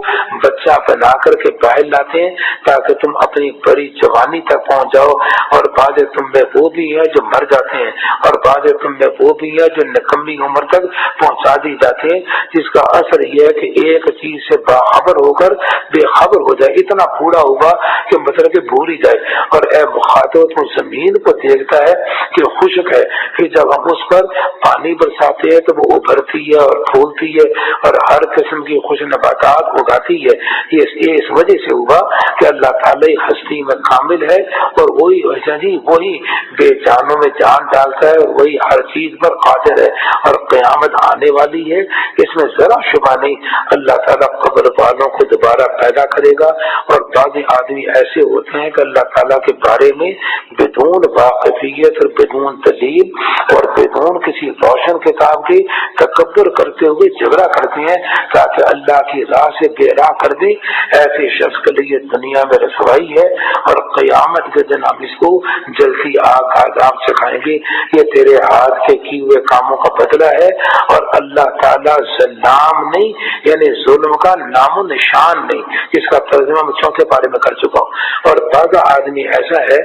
بچہ بنا کر کے باہر لاتے ہیں تاکہ تم اپنی بڑی جوانی تک پہنچ جاؤ، اور بعض تم میں وہ بھی ہیں جو مر جاتے ہیں، اور بعض تم میں وہ بھی ہے جو نکمی عمر تک پہنچا دی جاتے ہیں، جس کا اثر یہ ہے کہ ایک چیز سے باخبر ہو کر بے خبر ہو جائے، اتنا بوڑھا ہوگا کہ مطلب کہ بھول ہی جائے۔ اور اے مخاطب تو زمین کو دیکھتا ہے کہ خشک ہے، کہ جب ہم اس پر پانی برساتے ہیں تو وہ ابھرتی ہے اور پھولتی ہے اور ہر قسم کی خوش نباتات اگاتی ہے۔ یہ اس وجہ سے ہوا کہ اللہ تعالی ہستی میں کامل ہے، اور وہی بے جانوں میں جان ڈالتا ہے، اور وہی ہر چیز پر قادر ہے، اور قیامت آنے والی ہے، اس میں ذرا شبہ نہیں۔ اللہ تعالیٰ قبر والوں کو دوبارہ پیدا کرے گا، اور بعض آدمی ایسے ہوتے ہیں کہ اللہ تعالیٰ کے بارے میں بدون واقفیت اور بدون دلیل اور بدون کسی روشن کتاب کے تکبر کرتے ہوئے جھگڑا کرتے ہیں تاکہ اللہ کی راہ سے بے راہ کر دیں۔ ایسے شخص کے لیے دنیا میں رسوائی ہے، اور قیامت کے دن ہم اس کو جلتی آگ کا عذاب سکھائیں گے، یہ تیرے ہاتھ کے کیے ہوئے کاموں کا بدلہ ہے۔ اور اللہ تعالیٰ ظلام نہیں، یعنی ظلم کا نام و نشان نہیں، اس کا ترجمہ میں چوتھے پارے میں کر چکا ہوں۔ اور بعض آدمی ایسا ہے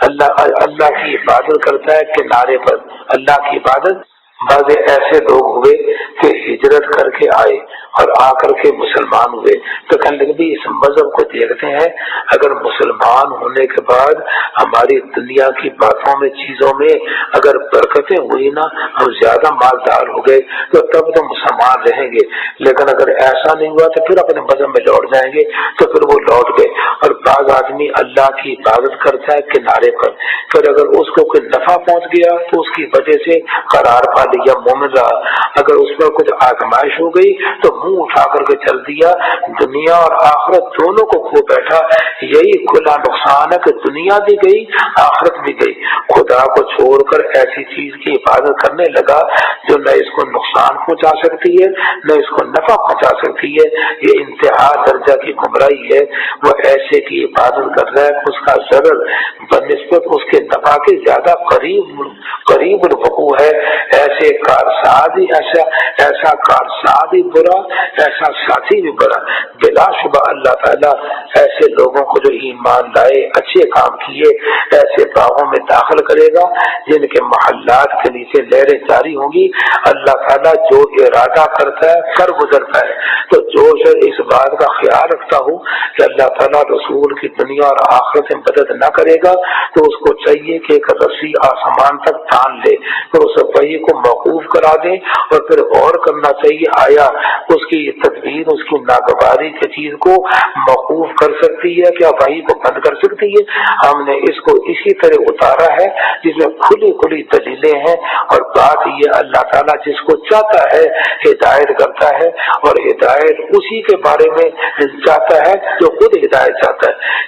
اللہ کی عبادت کرتا ہے کنارے پر، اللہ کی عبادت۔ بعض ایسے لوگ ہوئے کہ ہجرت کر کے آئے اور آ کر کے مسلمان ہوئے، تو کہنے لگے بھی اس مذہب کو دیکھتے ہیں، اگر مسلمان ہونے کے بعد ہماری دنیا کی باتوں میں چیزوں میں اگر برکتیں ہوئی نا، ہم زیادہ مالدار ہو گئے تو تب تو مسلمان رہیں گے، لیکن اگر ایسا نہیں ہوا تو پھر اپنے مذہب میں لوٹ جائیں گے، تو پھر وہ لوٹ گئے۔ اور بعض آدمی اللہ کی عبادت کرتا ہے کنارے پر، پھر اگر اس کو کوئی نفع پہنچ گیا تو اس کی وجہ سے قرار پا لیا مومن رہا، اگر اس پر کچھ آزمائش ہو گئی تو منہ اٹھا کر کے چل دیا، دنیا اور آخرت دونوں کو کھو بیٹھا۔ یہی کھلا نقصان ہے کہ دنیا بھی گئی آخرت بھی گئی، خدا کو چھوڑ کر ایسی چیز کی عبادت کرنے لگا جو نہ اس کو نقصان پہنچا سکتی ہے نہ اس کو نفع پہنچا سکتی ہے، یہ انتہا درجہ کی گمراہی ہے۔ وہ ایسے کی عبادت کر رہا ہے کہ اس کا ضرر بنسبت اس کے نفع کے زیادہ قریب الوقوع ہے۔ ایسے کارساز ہی ایسا کارساز ہی برا، ایسا ساتھی بھی برا۔ بلا شبہ اللہ تعالیٰ ایسے لوگوں کو جو ایمان لائے اچھے کام کیے ایسے باغوں میں داخل کرے گا جن کے محلات کے نیچے لہریں جاری ہوں گی۔ اللہ تعالیٰ جو ارادہ کرتا ہے کر گزرتا ہے، تو جو شخص اس بات کا خیال رکھتا ہو کہ اللہ تعالیٰ رسول کی دنیا اور آخرت میں مدد نہ کرے گا تو اس کو چاہیے کہ ایک رسی آسمان تک تان لے، پھر اس وحی کو موقوف کرا دیں، اور پھر غور کرنا چاہیے آیا اس کی تدبیر اس کی ناگواری کی چیز کو موقوف کر سکتی ہے، کیا وحی کو بند کر سکتی ہے۔ ہم نے اس کو اسی طرح اتارا ہے جس میں کھلی کھلی دلیلیں ہیں، اور بات یہ اللہ تعالیٰ جس کو چاہتا ہے ہدایت کرتا ہے، اور ہدایت اسی کے بارے میں چاہتا ہے جو خود ہدایت چاہتا ہے۔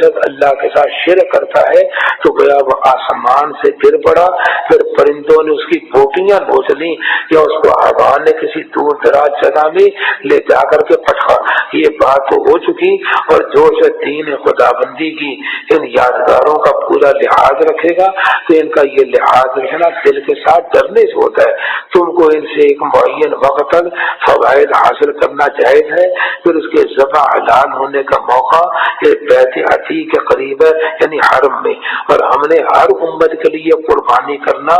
شخص اللہ کے ساتھ شرک کرتا ہے تو گویا وہ آسمان سے گر پڑا، پھر پرندوں نے اس کی بوٹیاں نوچ لی یا اس کو ہوا نے کسی دور دراز جگہ میں لے جا کر کے پٹکا۔ یہ بات تو ہو چکی، اور جو شخص دین خدا بندی کی ان یادگاروں کا پورا لحاظ رکھے گا تو ان کا یہ لحاظ رکھنا دل کے ساتھ ڈرنے سے ہوتا ہے۔ تم کو ان سے ایک معین وقت تک فوائد حاصل کرنا جائز ہے، پھر اس کے ذبح حلال ہونے کا موقع یہ بیت عتیق کے قریب ہے، یعنی حرم میں، اور ہم نے ہر امت کے لیے قربانی کرنا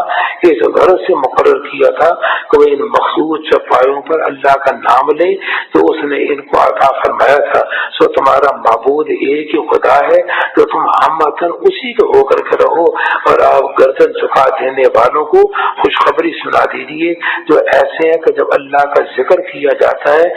اس غرض سے مقرر کیا تھا کہ وہ ان مخصوص چوپایوں پر اللہ کا نام لے تو اس نے ان کو عطا فرمایا تھا۔ سو تمہارا معبود ایک ہی خدا ہے، تو تم ہمتن اسی کے ہو کر کے رہو، اور آپ گردن جھکا دینے والوں کو خوشخبری سنا دیجیے جو ایسے ہیں کہ جب اللہ کا ذکر کیا جاتا ہے،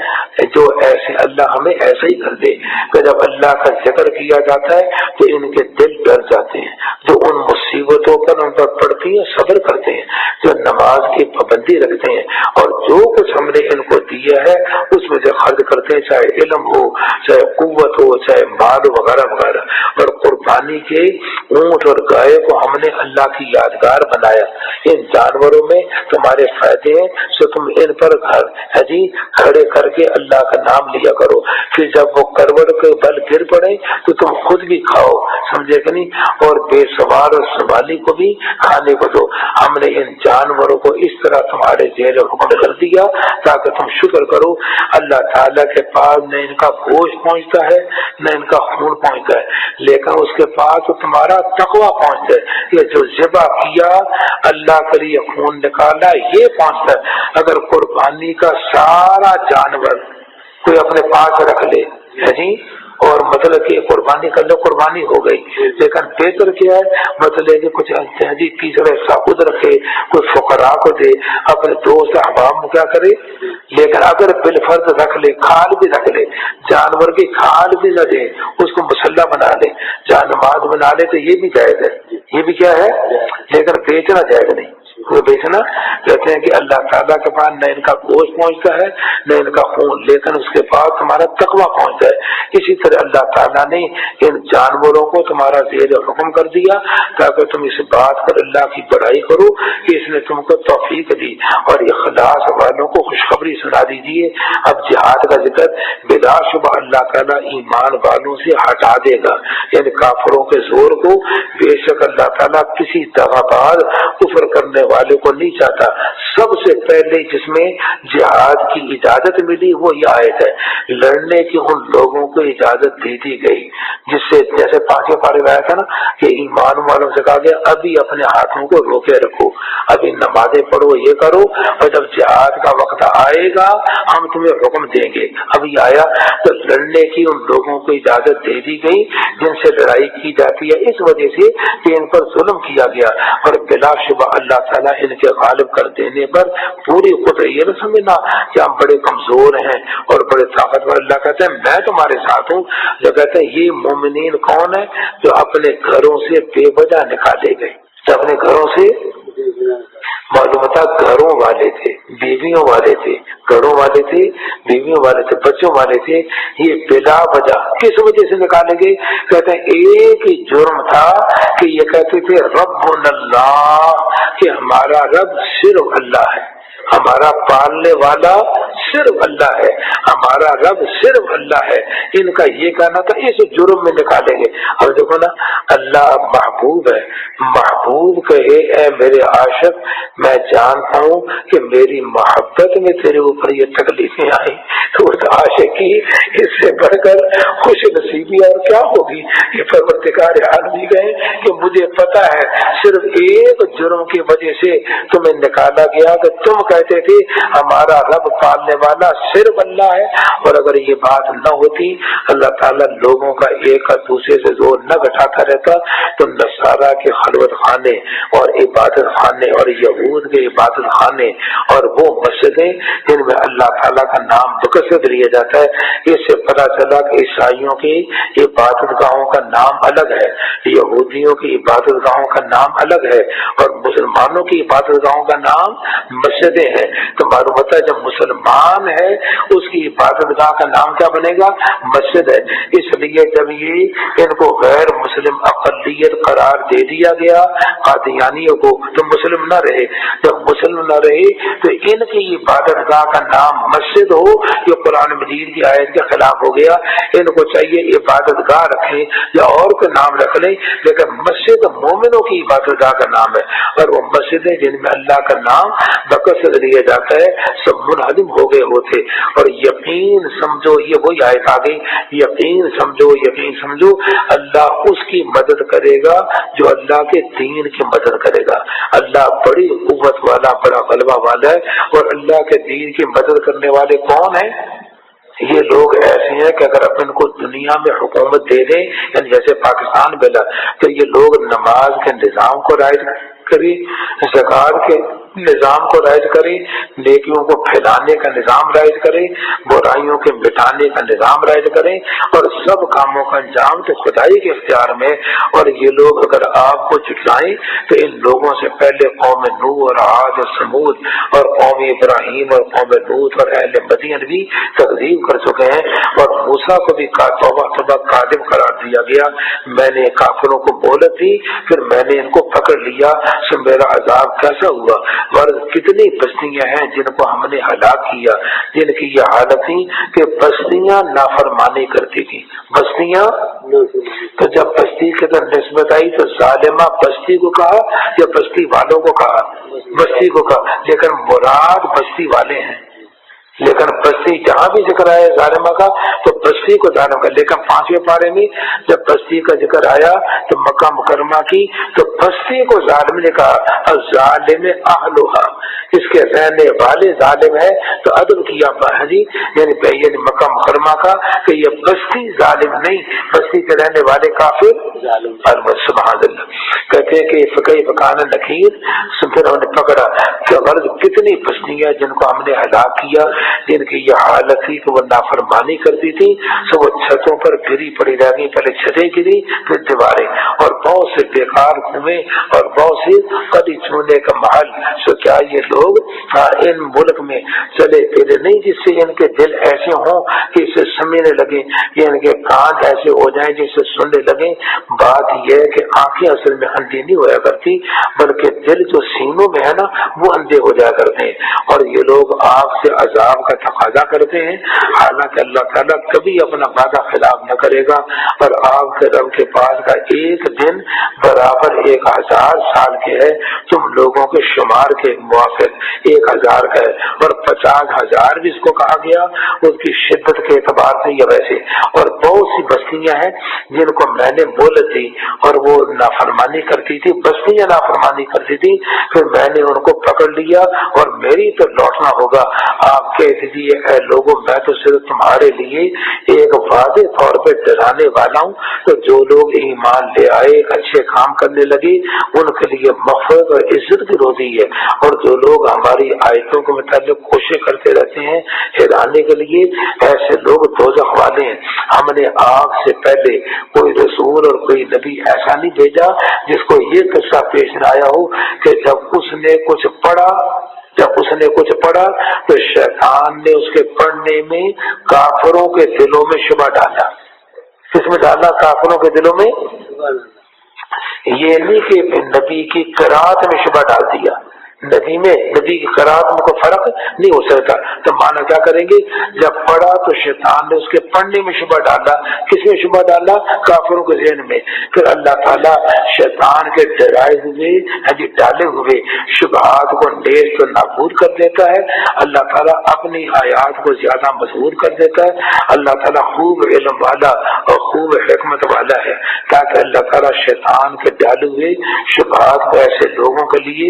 جو ایسے اللہ ہمیں ایسا ہی کر دے کہ جب اللہ کا ذکر کیا جاتا ہے تو ان کے دل ڈر جاتے ہیں، جو ان مصیبتوں پر ان پر پڑتی ہیں صبر کرتے ہیں، جو نماز کی پابندی رکھتے ہیں، اور جو کچھ ہم نے ان کو دیا ہے اس میں سے خرچ کرتے ہیں، چاہے علم ہو، چاہے قوت ہو، چاہے مال وغیرہ وغیرہ۔ اور قربانی کے اونٹ اور گائے کو ہم نے اللہ کی یادگار بنایا۔ ان جانوروں میں تمہارے فائدے ہیں، سو تم ان پر کھڑے کر کے اللہ کا نام لیا کرو، پھر جب وہ کروڑ کے بل گر پڑے تو تم خود بھی کھاؤ، سمجھے کہ نہیں، اور بے سوار اور سوالی کو بھی کھانے کو دو۔ ہم نے ان جانوروں کو اس طرح تمہارے زیر حکم کر دیا تاکہ تم شکر کرو۔ اللہ تعالیٰ کے پاس نہ ان کا گوشت پہنچتا ہے نہ ان کا خون پہنچتا ہے، لیکن اس کے پاس تو تمہارا تقویٰ پہنچتا ہے۔ یہ جو ذبح کیا اللہ کے لیے خون نکالا یہ پہنچتا ہے۔ اگر قربانی کا سارا جانور کوئی اپنے پاس رکھ لے اور مطلب کہ قربانی کر لو، قربانی ہو گئی، لیکن بہتر کیا ہے مطلب کہ کچھ تیسرے ثابت رکھے، کچھ فقراء کو دے، اپنے دوست احباب میں کیا کرے، لیکن اگر بالفرض رکھ لے، کھال بھی رکھ لے، جانور کی کھال بھی نہ دے، اس کو مسلح بنا لے، جانماز بنا لے تو یہ بھی جائز ہے، یہ بھی کیا ہے، لیکن بیچنا جائز نہیں۔ وہ بیچنا کہتے ہیں کہ اللہ تعالیٰ کے پاس نہ ان کا گوشت پہنچتا ہے نہ ان کا خون، لیکن اس کے پاس تمہارا تقویٰ پہنچتا ہے۔ اسی طرح اللہ تعالیٰ نے ان جانوروں کو تمہارا زیر حکم کر دیا تاکہ تم اس بات پر اللہ کی بڑائی کرو کہ اس نے تم کو توفیق دی، اور اخلاص والوں کو خوشخبری سنا دیجیے۔ اب جہاد کا ذکر بلا شبہ اللہ تعالیٰ ایمان والوں سے ہٹا دے گا، یعنی کافروں کے زور کو۔ بے شک اللہ تعالیٰ کسی دغاباز کفر کرنے والے کو نہیں چاہتا۔ سب سے پہلے جس میں جہاد کی اجازت ملی وہ یہ آیت ہے، لڑنے کی ان لوگوں کو اجازت دے دی گئی جس سے جیسے پانچویں پارے میں آیا تھا نا کہ ایمان والوں سے کہا گیا ابھی اپنے ہاتھوں کو روکے رکھو، ابھی نمازیں پڑھو، یہ کرو، اور جب جہاد کا وقت آئے گا ہم تمہیں حکم دیں گے۔ ابھی آیا تو لڑنے کی ان لوگوں کو اجازت دے دی گئی جن سے لڑائی کی جاتی ہے اس وجہ سے کہ ان پر ظلم کیا گیا، اور بلا شبہ اللہ تعالیٰ ان کے غالب کر دینے پر پوری قدرت، یہ نہ سمجھنا کہ ہم بڑے کمزور ہیں اور بڑے طاقتور۔ اللہ کہتے ہیں میں تمہارے ساتھ ہوں۔ جو کہتے ہیں یہ مومنین کون ہے؟ جو اپنے گھروں سے بے وجہ نکالے گئے، جو اپنے گھروں سے، معلوم تھا گھروں والے تھے، بیویوں والے تھے، گھروں والے تھے، بیویوں والے تھے، بچوں والے تھے، یہ بلا وجہ کس وجہ سے نکالے گئے؟ کہتے ہیں ایک ہی جرم تھا کہ یہ کہتے تھے ربنا اللہ، کہ ہمارا رب صرف اللہ ہے، ہمارا پالنے والا صرف اللہ ہے، ہمارا رب صرف اللہ ہے۔ ان کا یہ کہنا تھا، اس جرم میں نکالیں گے۔ اور دیکھو نا، اللہ محبوب ہے، محبوب کہے اے میرے عاشق میں جانتا ہوں کہ میری محبت میں تیرے اوپر یہ تکلیفیں آئی، تو اس عاشق کی اس سے بڑھ کر خوش نصیبی اور کیا ہوگی؟ یہ پروردگار عالمی کہے کہ مجھے پتا ہے صرف ایک جرم کی وجہ سے تمہیں نکالا گیا کہ تم کہتے تھے ہمارا رب پالنے والا صرف اللہ ہے، اور اگر یہ بات نہ ہوتی اللہ تعالیٰ لوگوں کا ایک دوسرے سے زور نہ گھٹاتا رہتا تو نصارہ تعالیٰ کے خلوت خانے اور عبادت خانے اور یہود کے عبادت خانے اور وہ مسجدیں جن میں اللہ تعالیٰ کا نام بکثرت لیا جاتا ہے، اس سے پتہ چلا کہ عیسائیوں کی عبادت گاہوں کا نام الگ ہے، یہودیوں کی عبادت گاہوں کا نام الگ ہے، اور مسلمانوں کی عبادت گاہوں کا نام مسجدیں ہیں۔ تو معلوم ہوتا ہے جب مسلمان ہے اس کی عبادت گاہ کا نام کیا بنے گا؟ مسجد ہے۔ اس لیے جب یہ ان کو غیر مسلم اقلیت قرار دے دیا گیا قادیانیوں کو تو مسلم نہ رہے، جب مسلم نہ رہے تو ان کی عبادت گاہ کا نام مسجد ہو، یہ قرآن مجید کی آیت کے خلاف ہو گیا۔ ان کو چاہیے عبادت گاہ رکھیں یا اور کوئی نام رکھ لیں، لیکن مسجد مومنوں کی عبادت گاہ کا نام ہے، اور وہ مسجدیں جن میں اللہ کا نام بکثرت لیا جاتا ہے سب منہدم ہو گئے ہوتے۔ اور یقین سمجھو، یہ وہی آیت آ گئی، یقین سمجھو اللہ اس کی مدد کرے گا جو اللہ کے دین کی مدد کرے گا۔ اللہ بڑی قوت والا، بڑا غلبہ والا ہے، اور اللہ کے دین کی مدد کرنے والے کون ہیں؟ یہ لوگ ایسے ہیں کہ اگر اپن کو دنیا میں حکومت دے دیں، یعنی جیسے پاکستان ملا، تو یہ لوگ نماز کے نظام کو رائج کریں، زکوٰۃ کے نظام کو رائج کریں، نیکیوں کو پھیلانے کا نظام رائج کریں، برائیوں کے مٹانے کا نظام رائج کریں، اور سب کاموں کا انجام تو خدائی کے اختیار میں۔ اور یہ لوگ اگر آپ کو جھٹلائیں تو ان لوگوں سے پہلے قوم نوح اور عاد اور سمود اور قوم ابراہیم اور قوم لوط اور اہل مدین بھی تکذیب کر چکے ہیں، اور موسیٰ کو بھی توبہ کاذب قرار دیا گیا۔ میں نے کافروں کو مہلت دی، پھر میں نے ان کو پکڑ لیا، سو میرا عذاب کیسا ہوا۔ ورد کتنی بستیاں ہیں جن کو ہم نے ہلاک کیا، جن کی یہ حالت تھی کہ بستیاں نافرمانی کرتی تھی، بستیاں۔ تو جب بستی کی طرف نسبت آئی تو ظالمہ بستی کو کہا یا بستی والوں کو کہا؟ بستی کو کہا، لیکن مراد بستی والے ہیں۔ لیکن بستی جہاں بھی ذکر آیا ظالمہ کا تو بستی کو ظالم کا، لیکن 5ویں پارے میں جب بستی کا ذکر آیا تو مکہ مکرمہ کی تو بستی کو ظالم نے کہا، الظالم اہلھا، اس کے رہنے والے ظالم ہے، تو عدل کیا جی یعنی مکہ مکرمہ کا کہ یہ بستی ظالم نہیں، بستی کے رہنے والے کافر ظالم۔ سبحان اللہ۔ کہتے ہیں کہ فقہ فقان نکیر، پھر ہم نے پکڑا کہ غرض کتنی بستیاں جن کو ہم نے ہلاک کیا، جن کی یہ حالت تھی کہ وہ نافرمانی کرتی تھی، سو وہ چھتوں پر گری پڑی رہ گئی، پہلے چھتیں گری پھر دیواریں، اور بہت سے بیکار کنویں اور بہت سے کدی چونے کا محل۔ سو کیا یہ لوگ ان ملک میں چلے پھرے نہیں جس سے ان کے دل ایسے ہوں کہ اسے سمجھنے لگے، یا ان کے کان ایسے ہو جائیں جسے سننے لگے؟ بات یہ ہے کہ آنکھیں اصل میں اندھی نہیں ہوا کرتی، بلکہ دل جو سینوں میں ہے نا وہ اندھے ہو جایا کرتے ہیں، اور یہ لوگ آپ سے عذاب کا تقاضا کرتے ہیں، حالانکہ اللہ تعالیٰ کبھی اپنا وعدہ خلاف نہ کرے گا، اور آپ کے رب کے پاس کا ایک دن برابر 1000 سال کے ہے، تم لوگوں کے شمار کے موافق 1000 کا ہے، اور 50,000 بھی اس کو کہا گیا اس کی شدت کے اعتبار سے یا ویسے۔ اور بہت سی بستیاں ہیں جن کو میں نے مہلت دی اور وہ نافرمانی کرتی تھی، بستیاں نافرمانی کرتی تھی، پھر میں نے ان کو پکڑ لیا اور میری تو لوٹنا ہوگا۔ آپ کہہ دیجیے اے لوگوں میں تو صرف تمہارے لیے ایک واضح طور پہ ڈرانے والا ہوں، تو جو لوگ ایمان لے آئے اچھے کام کرنے لگے ان کے لیے مغفرت اور عزت کی روزی ہے، اور جو لوگ ہماری آیتوں کے متعلق کوشش کرتے رہتے ہیں ہلانے کے لیے، ایسے لوگ دوزخ والے ہیں۔ ہم نے آپ سے پہلے کوئی رسول اور کوئی نبی ایسا نہیں بھیجا جس کو یہ قصہ پیش نہ آیا ہو کہ جب اس نے کچھ پڑھا تو شیطان نے اس کے پڑھنے میں کافروں کے دلوں میں شبہ ڈالا۔ کس میں ڈالا؟ کافروں کے دلوں میں۔ یہ نہیں کہ نبی کی قرات میں شبہ ڈال دیا، نبی کی قرات میں کوئی فرق نہیں ہو سکتا، تو مانا کیا کریں گے؟ جب پڑھا تو شیطان نے اس کے پڑھنے میں شبہ ڈالا۔ کس میں شبہ ڈالا؟ کافروں کے ذہن میں۔ پھر اللہ تعالیٰ شیطان کے ڈرائے ہوئے ڈالے ہوئے شبہات کو نیز تو نابود کر دیتا ہے، اللہ تعالیٰ اپنی آیات کو زیادہ مضبوط کر دیتا ہے۔ اللہ تعالیٰ خوب علم والا اور خوب حکمت والا ہے، تاکہ اللہ تعالیٰ شیطان کے ڈالے ہوئے شبہات کو ایسے لوگوں کے لیے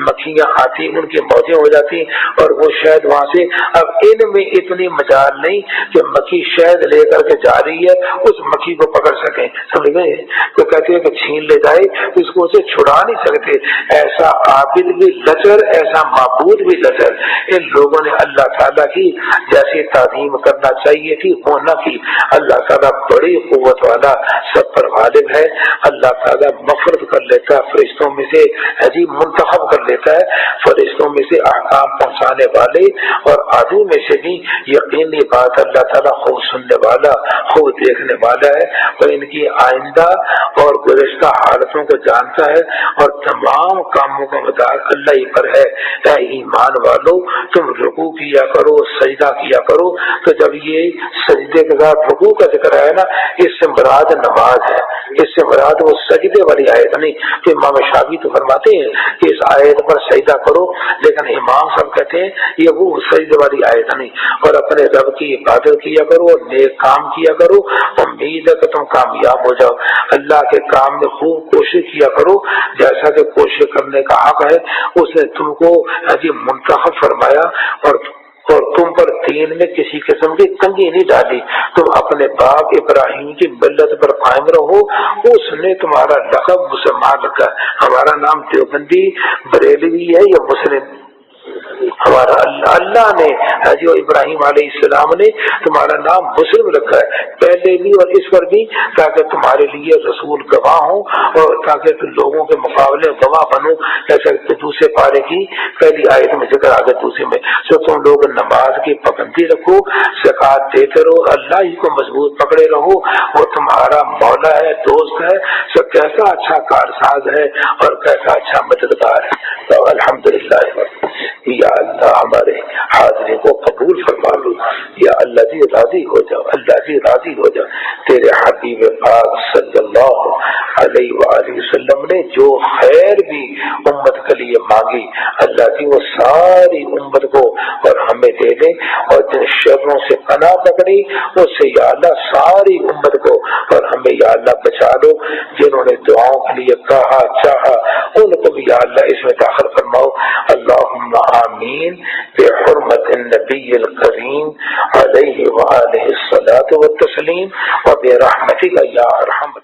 مکھیاں آتی ان کی موتیں ہو جاتی اور وہ شہد وہاں سے، اب ان میں اتنی مجال نہیں کہ مکھی شہد لے کر کے جا رہی ہے اس مکھی کو پکڑ سکیں، سمجھ گئے؟ تو کہتے ہیں کہ چھین لے جائے اس کو اسے چھڑا نہیں سکتے۔ ایسا عابد بھی لچر، ایسا معبود بھی لچر، ان لوگوں نے اللہ تعالیٰ کی جیسی تعظیم کرنا چاہیے تھی وہ نہ کی۔ اللہ تعالیٰ بڑی قوت والا، سب پر غالب ہے۔ اللہ تعالیٰ مغفرت کر لیتا ہے، فرشتوں میں سے عجیب منتخب کر لیتا ہے، فرشتوں میں سے احکام پہنچانے والے اور عدو میں سے بھی۔ یقینی بات اللہ تعالیٰ خوب سننے والا، خوب دیکھنے والا ہے اور ان کی آئندہ اور گزشتہ حالتوں کو جانتا ہے اور تمام کاموں کا مدار اللہ ہی پر ہے۔ اے ایمان والو، تم رکوع کیا کرو، سجدہ کیا کرو۔ تو جب یہ سجدے کے ساتھ رکوع کا ذکر ہے نا، اس سے مراد نماز ہے، اس سے مراد وہ سجدے والی آیت نہیں کہ امام شافعی تو فرماتے ہیں کہ اس آیت پر سجدہ کرو، لیکن امام صاحب کہتے ہیں یہ وہ سجدے والی آیت نہیں۔ اور اپنے رب کی عبادت کیا کرو، نیک کام کیا کرو، امید ہے کہ تم کامیاب ہو جاؤ۔ اللہ کے کام میں خوب کوشش کیا کرو، جیسا کہ کوشش کرنے کا حق ہے اس نے تم کو منتخب فرمایا اور تم پر دین میں کسی قسم کی تنگی نہیں ڈالی۔ تم اپنے باپ ابراہیم کی ملت پر قائم رہو، اس نے تمہارا لقب مسلمان رکھا۔ ہمارا نام دیوبندی، بریلوی ہے یا مسلم، ہمارا اللہ نے جو ابراہیم علیہ السلام نے تمہارا نام مسلم رکھا ہے پہلے بھی اور اس پر بھی، تاکہ تمہارے لیے رسول گواہ ہوں اور تاکہ تم لوگوں کے مقابلے گواہ بنو، جیسا کہ دوسرے پارے کی پہلی آیت میں ذکر آگے دوسرے میں۔ سو تم لوگ نماز کی پابندی رکھو، زکوٰۃ دیتے رہو، اللہ ہی کو مضبوط پکڑے رہو، وہ تمہارا مولا ہے، دوست ہے، سو کیسا اچھا کارساز ہے اور کیسا اچھا مددگار ہے۔ تو الحمدللہ یا اللہ ہمارے حاضری کو قبول فرما لو، یا اللہ جی راضی ہو جاؤ، اللہ جی راضی ہو جاؤ۔ تیرے حبیب پاک صلی اللہ علیہ وآلہ وسلم نے جو خیر بھی امت کے لیے مانگی، اللہ جی وہ ساری امت کو اور ہمیں دے دے، اور جن شروں سے پناہ پکڑی اس سے یا اللہ ساری امت کو اور ہمیں یا اللہ بچا لو۔ جنہوں نے دعاؤں کے لیے کہا چاہا ان کو بھی یا اللہ اس میں داخل فرماؤ۔ اللہم آمین بحرمت النبی الکریم علیہ وآلہ الصلاۃ والتسلیم وبرحمتک یا ارحم